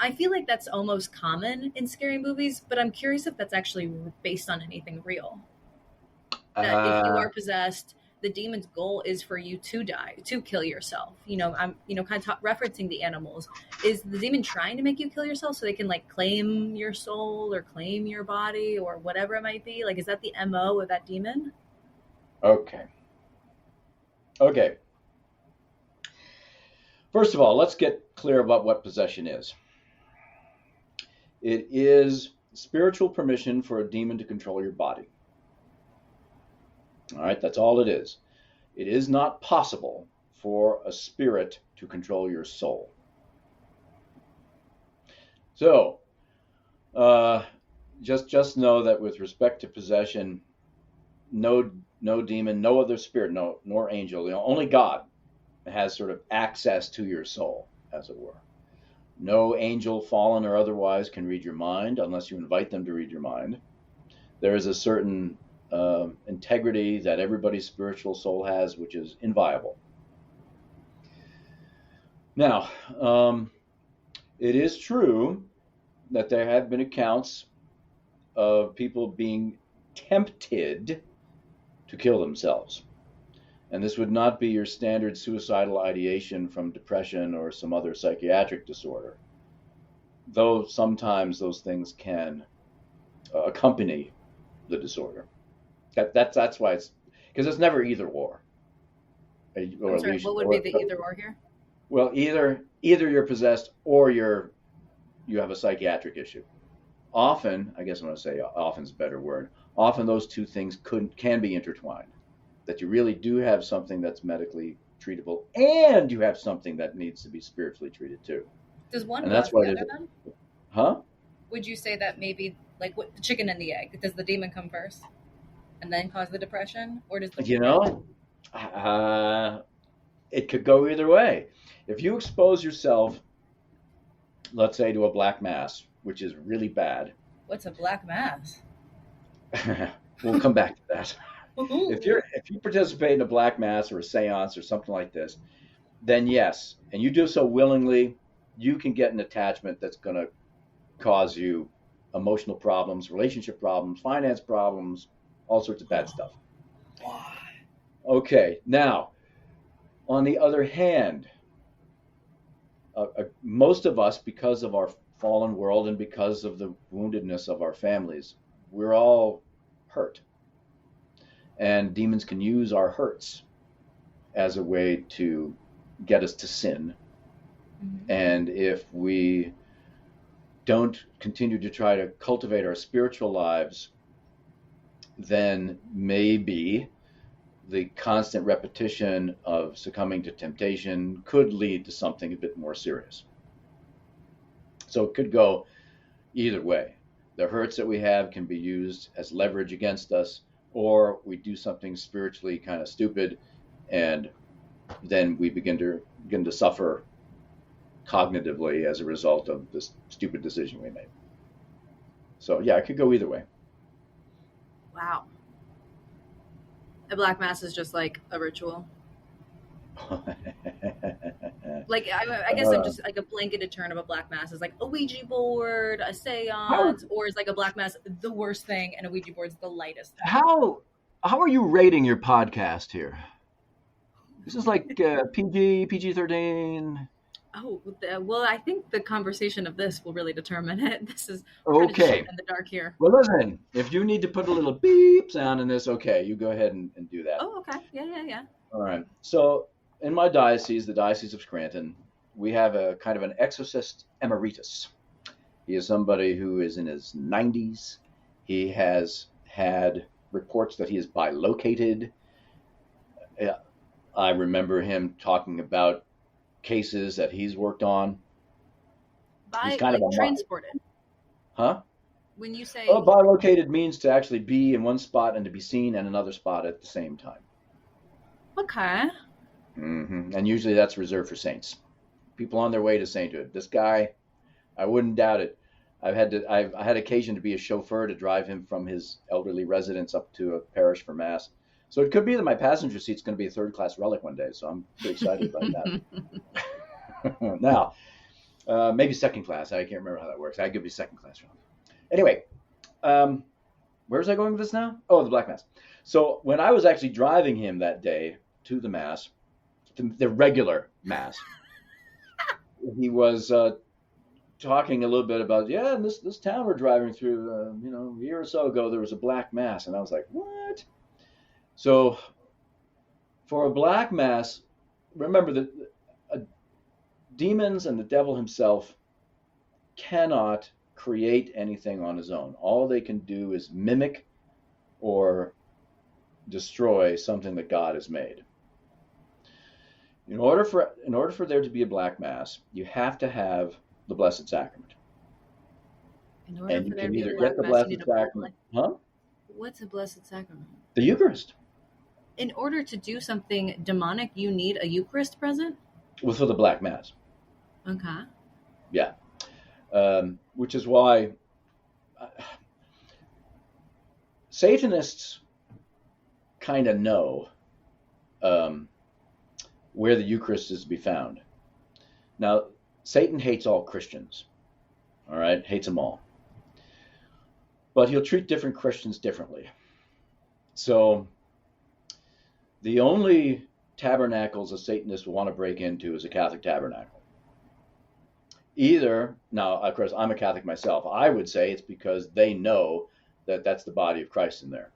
I feel like that's almost common in scary movies, but I'm curious if that's actually based on anything real. That if you are possessed, the demon's goal is for you to die, to kill yourself. I'm kind of referencing the animals. Is the demon trying to make you kill yourself so they can claim your soul or claim your body or whatever it might be? Is that the MO of that demon? Okay. First of all, let's get clear about what possession is. It is spiritual permission for a demon to control your body. All right, that's all it is. It is not possible for a spirit to control your soul. So, just know that with respect to possession, no demon, no other spirit, nor angel, only God has sort of access to your soul, as it were. No angel, fallen or otherwise, can read your mind unless you invite them to read your mind. There is a certain integrity that everybody's spiritual soul has, which is inviolable. Now, it is true that there have been accounts of people being tempted to kill themselves. And this would not be your standard suicidal ideation from depression or some other psychiatric disorder, though sometimes those things can accompany the disorder. That's why it's, because it's never either or. I'm sorry, what would be the either or here? Well, either you're possessed or you have a psychiatric issue. Often, I guess I'm going to say often is a better word, often those two things can be intertwined. That you really do have something that's medically treatable, and you have something that needs to be spiritually treated too. Does one cause the other then? Huh? Would you say that maybe like what, the chicken and the egg? Does the demon come first and then cause the depression, or does the it could go either way. If you expose yourself, let's say, to a black mass, which is really bad. What's a black mass? We'll come back to that. If you participate in a black mass or a seance or something like this, then yes, and you do so willingly, you can get an attachment that's going to cause you emotional problems, relationship problems, finance problems, all sorts of bad stuff. Okay, now, on the other hand, most of us, because of our fallen world and because of the woundedness of our families, we're all hurt. And demons can use our hurts as a way to get us to sin. Mm-hmm. And if we don't continue to try to cultivate our spiritual lives, then maybe the constant repetition of succumbing to temptation could lead to something a bit more serious. So it could go either way. The hurts that we have can be used as leverage against us, or we do something spiritually kind of stupid, and then we begin to suffer cognitively as a result of this stupid decision we made. So yeah, it could go either way. Wow. A black mass is just like a ritual. Like I guess I'm just like a blanketed term of a black mass is like a Ouija board, a seance, or is like a black mass the worst thing and a Ouija board's the lightest thing? How are you rating your podcast here? This is like PG-13. Oh, well, I think the conversation of this will really determine it. This is okay. In the dark here. Well, listen, if you need to put a little beep sound in this, okay, you go ahead and do that. Oh, okay. Yeah. All right. So in my diocese, the Diocese of Scranton, we have a kind of an exorcist emeritus. He is somebody who is in his 90s. He has had reports that he is bilocated. I remember him talking about cases that he's worked on. He's kind of transported. Huh? When you say bilocated means to actually be in one spot and to be seen in another spot at the same time. Okay. Mm-hmm. And usually that's reserved for saints, people on their way to sainthood. This guy, I wouldn't doubt it. I had occasion to be a chauffeur to drive him from his elderly residence up to a parish for mass. So it could be that my passenger seat's going to be a third-class relic one day. So I'm pretty excited about that. Now, maybe second class. I can't remember how that works. I could be second class relic. Anyway, where was I going with this now? Oh, the Black Mass. So when I was actually driving him that day to the Mass, the regular Mass, he was talking a little bit about, in this town we're driving through, a year or so ago, there was a Black Mass. And I was like, what? So for a Black Mass, remember that demons and the devil himself cannot create anything on his own. All they can do is mimic or destroy something that God has made. In order for there to be a black mass, you have to have the Blessed Sacrament. In order And for you there to can be a either black get the mass, you Blessed need a Sacrament, What's a blessed sacrament? the Eucharist. In order to do something demonic, you need a Eucharist present? Well, for the black mass. Okay. Yeah. Which is why Satanists kind of know where the Eucharist is to be found. Now, Satan hates all Christians, all right? Hates them all. But he'll treat different Christians differently. So the only tabernacles a Satanist will want to break into is a Catholic tabernacle. Either, now, of course, I'm a Catholic myself. I would say it's because they know that that's the body of Christ in there.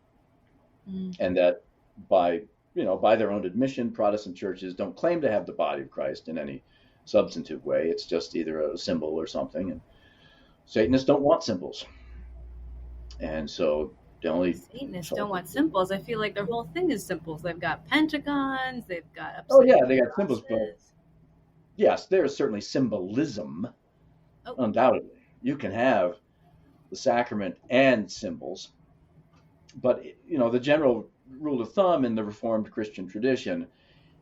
And that by their own admission, Protestant churches don't claim to have the body of Christ in any substantive way. It's just either a symbol or something. And Satanists don't want symbols. And so the only Satanists don't want symbols. I feel like their whole thing is symbols. They've got pentagons. They've got they got symbols, but yes, there is certainly symbolism. Undoubtedly, you can have the sacrament and symbols, but the general rule of thumb in the Reformed Christian tradition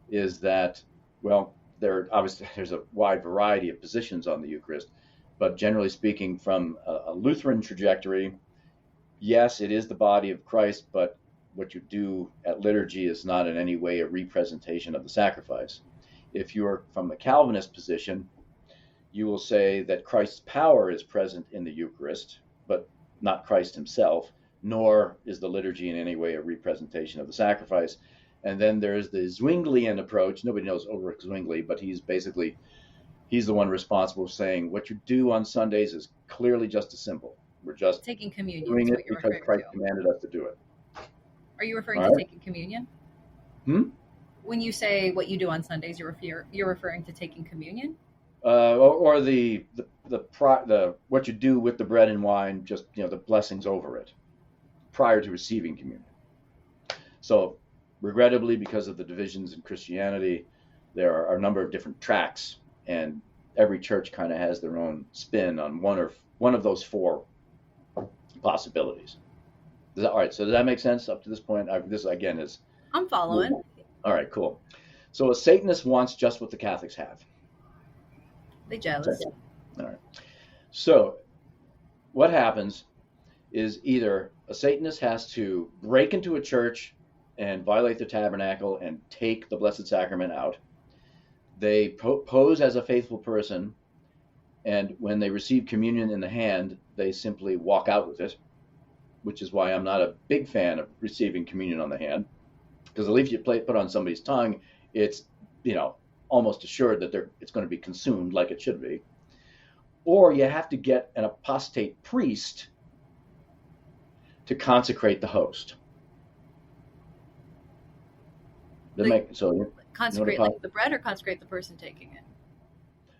is that, well, there's a wide variety of positions on the Eucharist, but generally speaking, from a Lutheran trajectory, yes, it is the body of Christ, but what you do at liturgy is not in any way a representation of the sacrifice. If you're from the Calvinist position, you will say that Christ's power is present in the Eucharist, but not Christ himself, nor is the liturgy in any way a representation of the sacrifice. And then there's the Zwinglian approach. Nobody knows Ulrich Zwingli, but he's the one responsible for saying what you do on Sundays is clearly just a symbol. We're just taking communion. Doing it because Christ commanded us to do it. Are you referring to taking communion? Hmm? When you say what you do on Sundays, you're referring to taking communion? Or the what you do with the bread and wine, just the blessings over it prior to receiving communion. So, regrettably, because of the divisions in Christianity, there are a number of different tracks, and every church kind of has their own spin on one of those four possibilities. All right, so does that make sense up to this point? This again is. I'm following. All right, cool. So a Satanist wants just what the Catholics have. They jealous. All right. So what happens is either a Satanist has to break into a church and violate the tabernacle and take the Blessed Sacrament out. They pose as a faithful person, and when they receive communion in the hand, they simply walk out with it, which is why I'm not a big fan of receiving communion on the hand, because the leaf you put on somebody's tongue, it's almost assured that it's going to be consumed like it should be. Or you have to get an apostate priest to consecrate the host. Consecrate like the bread, or consecrate the person taking it?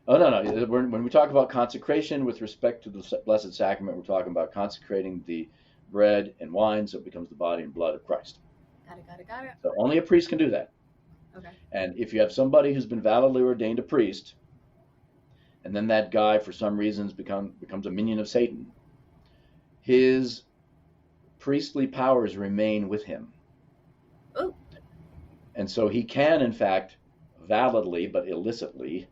Oh, no. When we talk about consecration with respect to the Blessed Sacrament, we're talking about consecrating the bread and wine so it becomes the body and blood of Christ. Got it. So only a priest can do that. Okay. And if you have somebody who's been validly ordained a priest, and then that guy for some reasons becomes a minion of Satan, his priestly powers remain with him. Oh. And so he can, in fact, validly but illicitly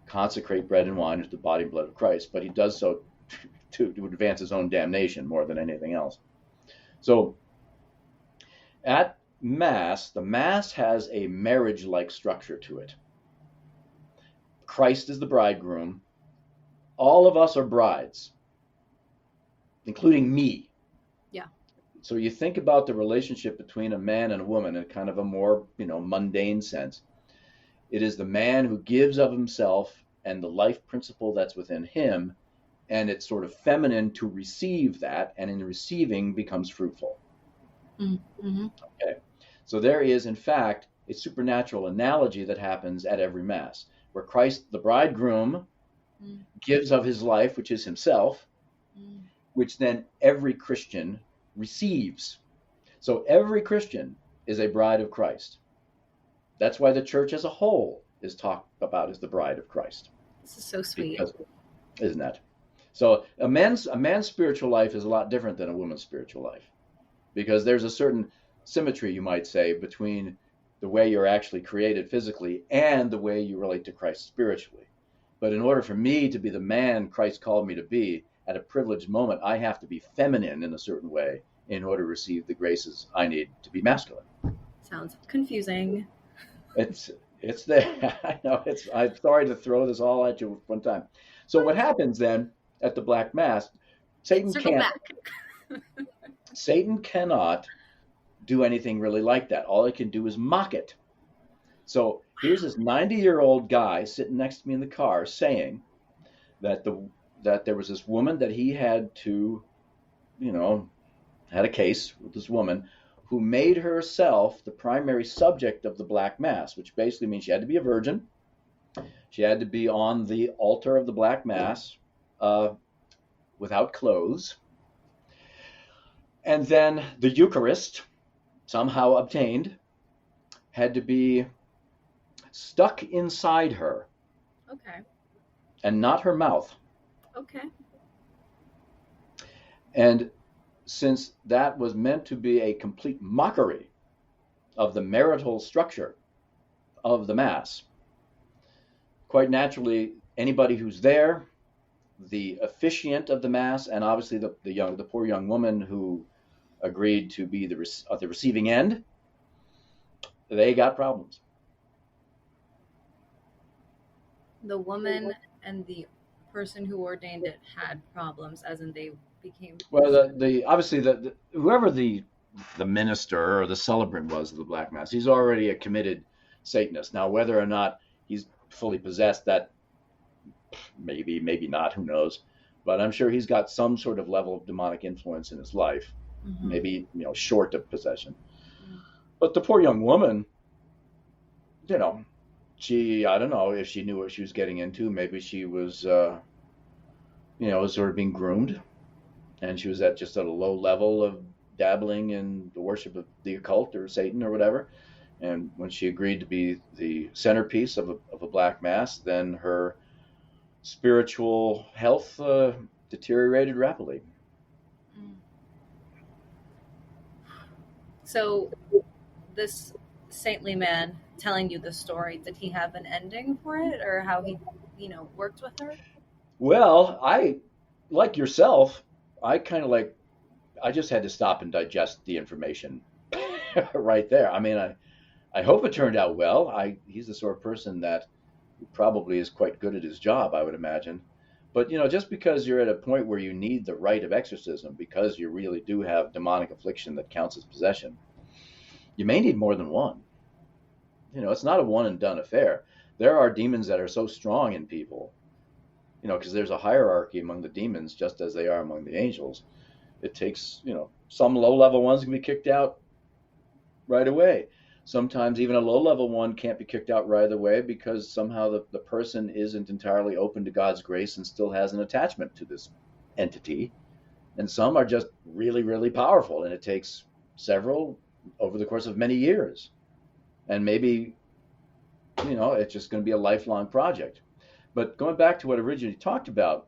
consecrate bread and wine as the body and blood of Christ, but he does so to advance his own damnation more than anything else. So at Mass, the Mass has a marriage-like structure to it. Christ is the bridegroom. All of us are brides, including me. Yeah. So you think about the relationship between a man and a woman in kind of a more, mundane sense. It is the man who gives of himself and the life principle that's within him, and it's sort of feminine to receive that, and in receiving becomes fruitful. Mm-hmm. Okay. So there is, in fact, a supernatural analogy that happens at every Mass, where Christ, the bridegroom, gives of his life, which is himself, which then every Christian receives. So every Christian is a bride of Christ. That's why the church as a whole is talked about as the bride of Christ. This is so sweet. Because, isn't that? So a man's spiritual life is a lot different than a woman's spiritual life, because there's a certain symmetry, you might say, between the way you're actually created physically and the way you relate to Christ spiritually. But in order for me to be the man Christ called me to be at a privileged moment, I have to be feminine in a certain way in order to receive the graces I need to be masculine. Sounds confusing. It's there. I know. I'm sorry to throw this all at you one time. So what happens then at the Black Mass? Satan cannot do anything really like that. All he can do is mock it. So here's this 90-year-old guy sitting next to me in the car saying that there was this woman that he had to, had a case with this woman who made herself the primary subject of the Black Mass, which basically means she had to be a virgin. She had to be on the altar of the Black Mass without clothes. And then the Eucharist, somehow obtained, had to be stuck inside her. Okay. And not her mouth. Okay. And since that was meant to be a complete mockery of the marital structure of the Mass, quite naturally, anybody who's there, the officiant of the Mass, and obviously the poor young woman who agreed to be the receiving end, they got problems. The woman and the person who ordained it had problems, as in they became. Well, whoever the minister or the celebrant was of the Black Mass, he's already a committed Satanist. Now, whether or not he's fully possessed, that maybe not, who knows? But I'm sure he's got some sort of level of demonic influence in his life, maybe short of possession. But the poor young woman, I don't know if she knew what she was getting into. Maybe she was, sort of being groomed, and she was at a low level of dabbling in the worship of the occult or Satan or whatever. And when she agreed to be the centerpiece of a Black Mass, then her spiritual health deteriorated rapidly. So this saintly man telling you the story, did he have an ending for it, or how he, worked with her? Well, like yourself, I just had to stop and digest the information right there. I mean, I hope it turned out well. He's the sort of person that probably is quite good at his job, I would imagine. But, just because you're at a point where you need the rite of exorcism, because you really do have demonic affliction that counts as possession, you may need more than one. It's not a one and done affair. There are demons that are so strong in people, because there's a hierarchy among the demons, just as they are among the angels. It takes, some low-level ones can be kicked out right away. Sometimes even a low-level one can't be kicked out right away because somehow the person isn't entirely open to God's grace and still has an attachment to this entity. And some are just really, really powerful, and it takes several over the course of many years. And maybe, it's just going to be a lifelong project. But going back to what I originally talked about,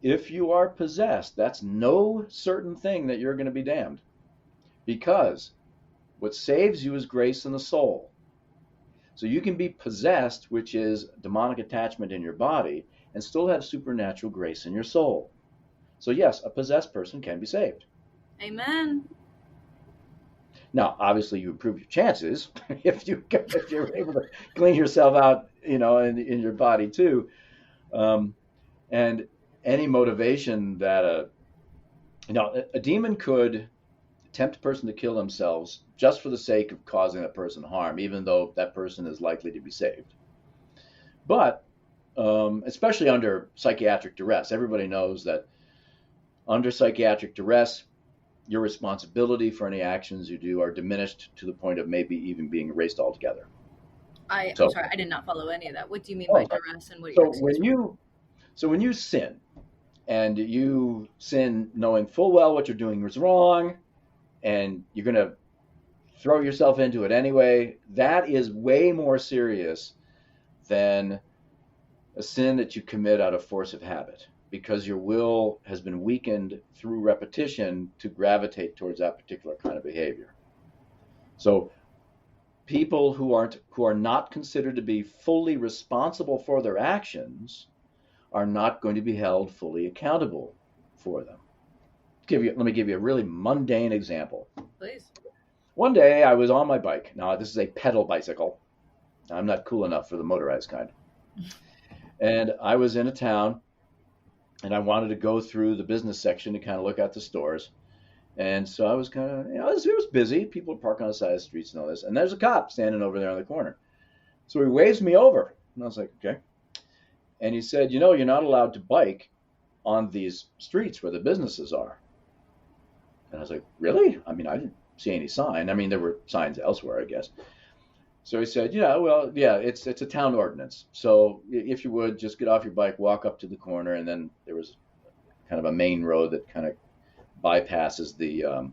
if you are possessed, that's no certain thing that you're going to be damned. Because what saves you is grace in the soul. So you can be possessed, which is demonic attachment in your body, and still have supernatural grace in your soul. So yes, a possessed person can be saved. Amen. Now, obviously, you improve your chances if you're able to clean yourself out, in your body too. And any motivation that a demon could tempt a person to kill themselves just for the sake of causing that person harm, even though that person is likely to be saved. But especially under psychiatric duress, everybody knows that under psychiatric duress, your responsibility for any actions you do are diminished to the point of maybe even being erased altogether. I'm sorry, I did not follow any of that. What do you mean by duress, and what? So when you sin, and you sin knowing full well what you're doing is wrong, and you're going to throw yourself into it anyway, that is way more serious than a sin that you commit out of force of habit, because your will has been weakened through repetition to gravitate towards that particular kind of behavior. So people who are not considered to be fully responsible for their actions are not going to be held fully accountable for them. Let me give you a really mundane example. Please. One day I was on my bike. Now, this is a pedal bicycle. I'm not cool enough for the motorized kind. And I was in a town, and I wanted to go through the business section to kind of look at the stores. And so I was kind of, it was busy. People parking on the side of the streets and all this. And there's a cop standing over there on the corner. So he waves me over. And I was like, okay. And he said, you're not allowed to bike on these streets where the businesses are. And I was like, really? I mean, I didn't see any sign. I mean, there were signs elsewhere, I guess. So he said, it's a town ordinance. So if you would, just get off your bike, walk up to the corner, and then there was kind of a main road that kind of bypasses the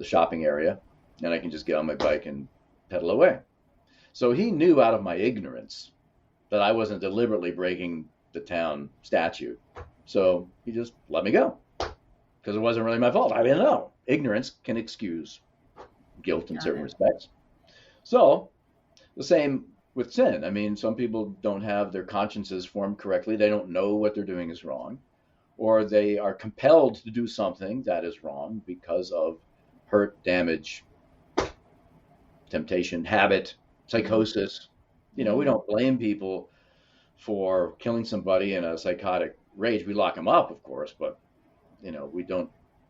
shopping area, and I can just get on my bike and pedal away. So he knew out of my ignorance that I wasn't deliberately breaking the town statute. So he just let me go, because it wasn't really my fault. I didn't know. Ignorance can excuse guilt in certain respects. So the same with sin. I mean, some people don't have their consciences formed correctly. They don't know what they're doing is wrong, or they are compelled to do something that is wrong because of hurt, damage, temptation, habit, psychosis. We don't blame people for killing somebody in a psychotic rage. We lock them up, of course, but we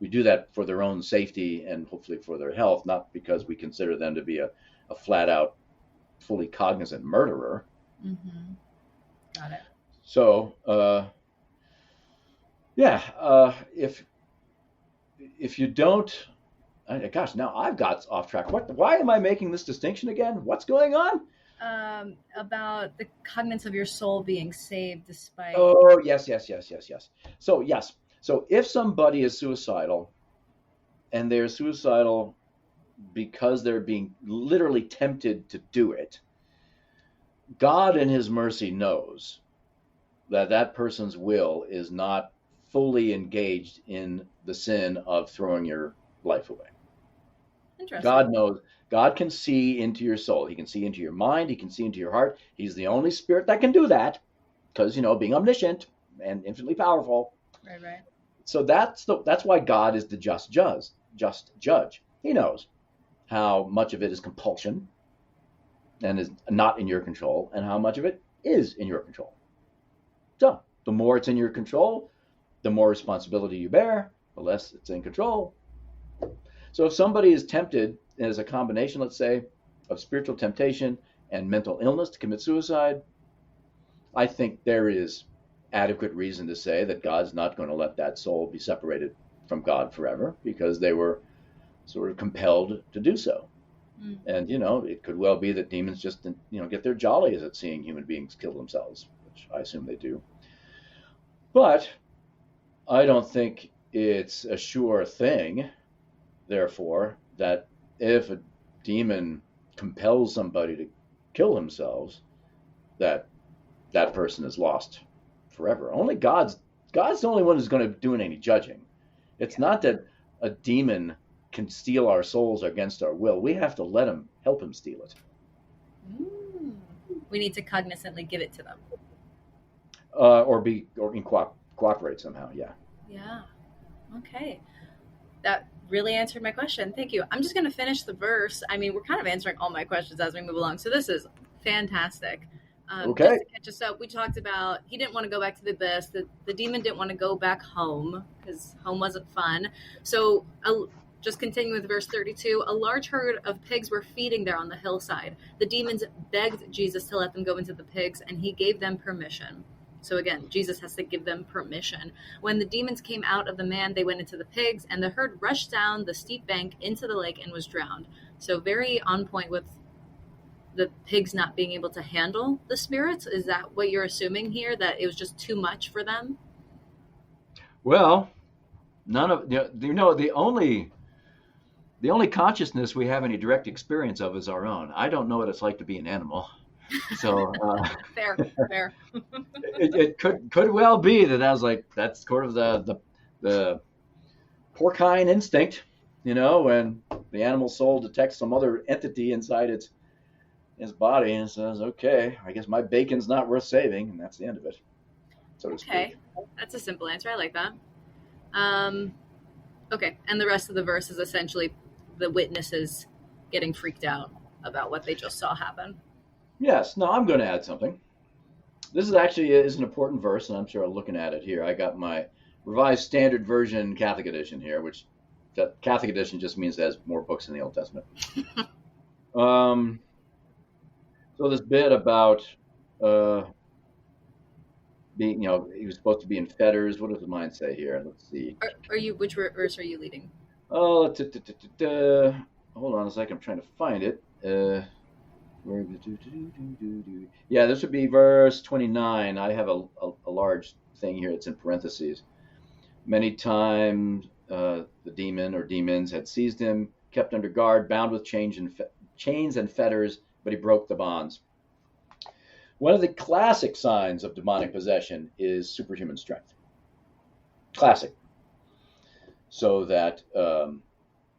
do that for their own safety and hopefully for their health, not because we consider them to be a flat out, fully cognizant murderer. Mm-hmm. Got it. So, if you don't, gosh, now I've got off track. Why am I making this distinction again? What's going on? About the cognizance of your soul being saved despite. Oh, yes. So, yes. So if somebody is suicidal, and they're suicidal because they're being literally tempted to do it, God in his mercy knows that person's will is not fully engaged in the sin of throwing your life away. Interesting. God knows. God can see into your soul. He can see into your mind. He can see into your heart. He's the only spirit that can do that, because, being omniscient and infinitely powerful. Right. So that's why God is the just judge. He knows how much of it is compulsion and is not in your control, and how much of it is in your control. So the more it's in your control, the more responsibility you bear, the less it's in control. So if somebody is tempted as a combination, let's say, of spiritual temptation and mental illness to commit suicide, I think there is adequate reason to say that God's not going to let that soul be separated from God forever, because they were sort of compelled to do so. Mm. And, it could well be that demons just, get their jollies at seeing human beings kill themselves, which I assume they do. But I don't think it's a sure thing, therefore, that if a demon compels somebody to kill themselves, that person is lost forever. Only God's the only one who's going to be doing any judging. It's not that a demon can steal our souls against our will. We have to help him steal it. We need to cognizantly give it to them. Or cooperate somehow. Yeah. Yeah. Okay. That really answered my question. Thank you. I'm just going to finish the verse. I mean, we're kind of answering all my questions as we move along. So this is fantastic. Okay. Just to catch us up, we talked about he didn't want to go back to the abyss. The demon didn't want to go back home because home wasn't fun. So just continuing with verse 32, a large herd of pigs were feeding there on the hillside. The demons begged Jesus to let them go into the pigs, and he gave them permission. So again, Jesus has to give them permission. When the demons came out of the man, they went into the pigs, and the herd rushed down the steep bank into the lake and was drowned. So very on point with the pigs not being able to handle the spirits. Is that what you're assuming here, that it was just too much for them? Well, the only consciousness we have any direct experience of is our own. I don't know what it's like to be an animal. So Fair, fair. it could well be that was like that's sort of the porcine instinct, when the animal soul detects some other entity inside its body and says, "Okay, I guess my bacon's not worth saving," and that's the end of it, so to Okay, speak. that's a simple answer. I like that. Um, okay, and the rest of the verse is essentially the witnesses getting freaked out about what they just saw happen. Yes. No, I'm going to add something. This is an important verse, and I'm sure looking at it here, I got my Revised Standard Version Catholic Edition here, which that Catholic Edition just means it has more books in the Old Testament. Um, so this bit about uh, being, he was supposed to be in fetters. What does mine say here? Let's see. Are you? Which verse are you leading? Oh, hold on a second. I'm trying to find it. Yeah, this would be verse 29. I have a large thing here. It's in parentheses. Many times the demon or demons had seized him, kept under guard, bound with chains and fetters, but he broke the bonds. One of the classic signs of demonic possession is superhuman strength. Classic. So that,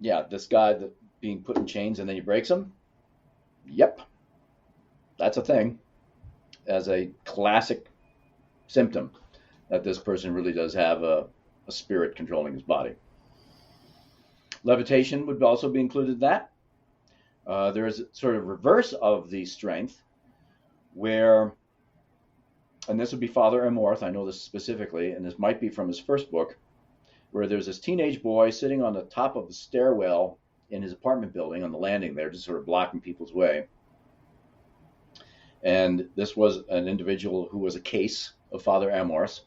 this guy that being put in chains and then he breaks them. Yep, that's a thing. As a classic symptom that this person really does have a spirit controlling his body. Levitation would also be included in that. There is a sort of reverse of the strength where, and this would be Father Amorth, I know this specifically, and this might be from his first book, where there's this teenage boy sitting on the top of the stairwell in his apartment building on the landing there, just sort of blocking people's way. And this was an individual who was a case of Father Amorth,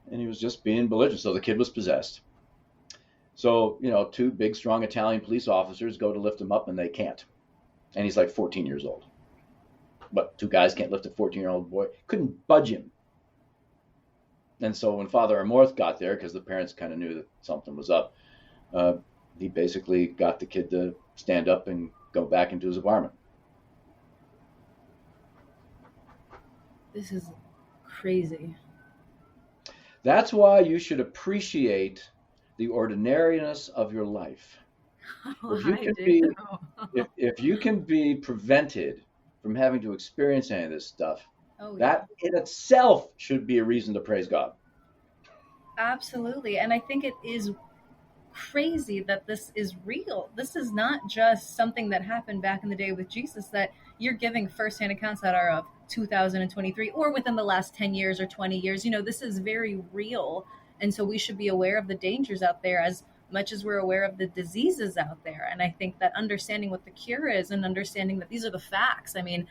and he was just being belligerent. So the kid was possessed. So, two big, strong Italian police officers go to lift him up, and they can't. And he's like 14 years old. But two guys can't lift a 14-year-old boy. Couldn't budge him. And so when Father Amorth got there, because the parents kind of knew that something was up, he basically got the kid to stand up and go back into his apartment. This is crazy. That's why you should appreciate the ordinariness of your life. If you can be prevented from having to experience any of this stuff, that in itself should be a reason to praise God. Absolutely. And I think it is crazy that this is real. This is not just something that happened back in the day with Jesus, that you're giving firsthand accounts that are of 2023 or within the last 10 years or 20 years. This is very real. And so we should be aware of the dangers out there as much as we're aware of the diseases out there. And I think that understanding what the cure is and understanding that these are the facts. I mean,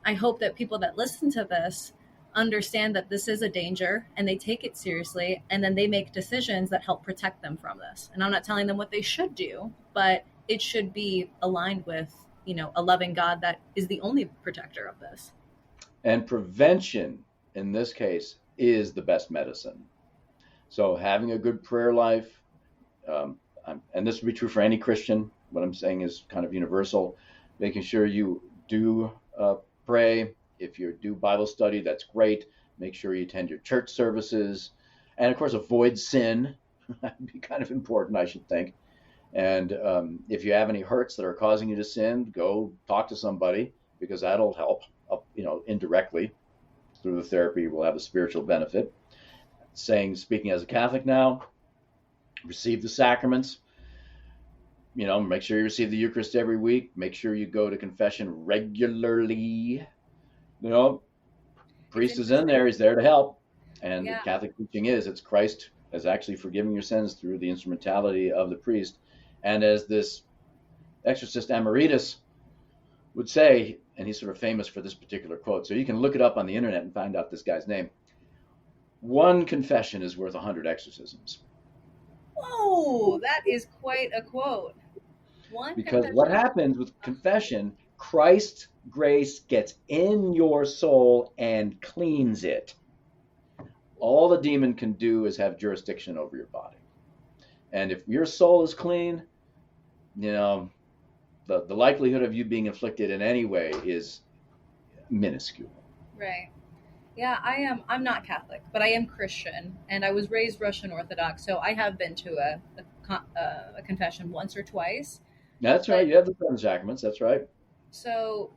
I hope that people that listen to this understand that this is a danger and they take it seriously, and then they make decisions that help protect them from this. And I'm not telling them what they should do, but it should be aligned with, a loving God that is the only protector of this. And prevention in this case is the best medicine. So having a good prayer life, and this would be true for any Christian, what I'm saying is kind of universal, making sure you do pray. If you do Bible study, that's great. Make sure you attend your church services. And of course, avoid sin. That'd be kind of important, I should think. And if you have any hurts that are causing you to sin, go talk to somebody, because that'll help, indirectly. Through the therapy, we'll have a spiritual benefit. Speaking as a Catholic now, receive the sacraments. Make sure you receive the Eucharist every week. Make sure you go to confession regularly. Priest is in there. He's there to help. And the Catholic teaching is it's Christ as actually forgiving your sins through the instrumentality of the priest. And as this exorcist emeritus would say, and he's sort of famous for this particular quote, so you can look it up on the internet and find out this guy's name. One confession is worth 100 exorcisms. Oh, that is quite a quote. Because what happens with confession, Christ's grace gets in your soul and cleans it. All the demon can do is have jurisdiction over your body. And if your soul is clean, the likelihood of you being afflicted in any way is minuscule. Right. Yeah, I'm not Catholic, but I am Christian, and I was raised Russian Orthodox, so I have been to a confession once or twice. That's right. But You have the seven sacraments. That's right. so,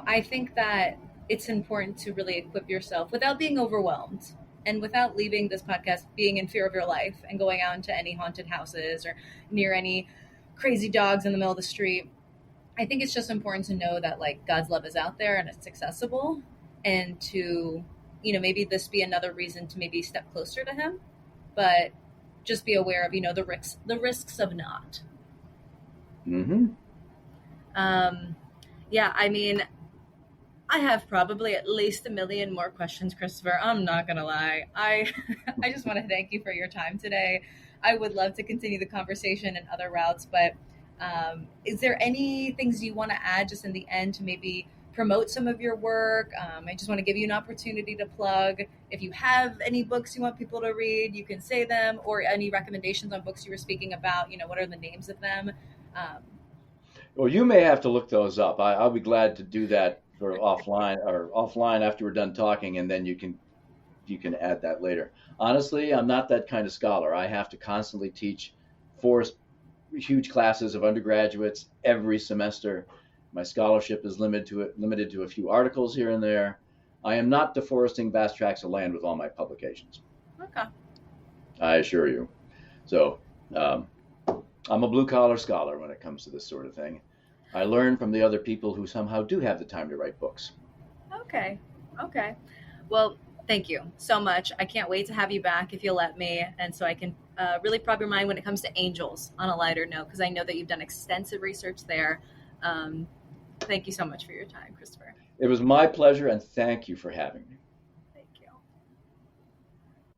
I think that it's important to really equip yourself without being overwhelmed and without leaving this podcast being in fear of your life and going out into any haunted houses or near any crazy dogs in the middle of the street. I think it's just important to know that like God's love is out there and it's accessible, and to, maybe this be another reason to maybe step closer to him, but just be aware of, the risks of not. Mm-hmm. Yeah, I mean, I have probably at least a million more questions, Christopher. I'm not gonna lie. I I just want to thank you for your time today. I would love to continue the conversation in other routes, but is there any things you want to add just in the end to maybe promote some of your work? I just want to give you an opportunity to plug. If you have any books you want people to read, you can say them, or any recommendations on books you were speaking about. What are the names of them? Well, you may have to look those up. I'll be glad to do that for offline after we're done talking, and then you can add that later. Honestly, I'm not that kind of scholar. I have to constantly teach 4 huge classes of undergraduates every semester. My scholarship is limited to a few articles here and there. I am not deforesting vast tracts of land with all my publications. Okay. I assure you. So I'm a blue-collar scholar when it comes to this sort of thing. I learn from the other people who somehow do have the time to write books. Okay. Well, thank you so much. I can't wait to have you back if you'll let me, and so I can really probe your mind when it comes to angels on a lighter note, because I know that you've done extensive research there. Thank you so much for your time, Christopher. It was my pleasure, and thank you for having me.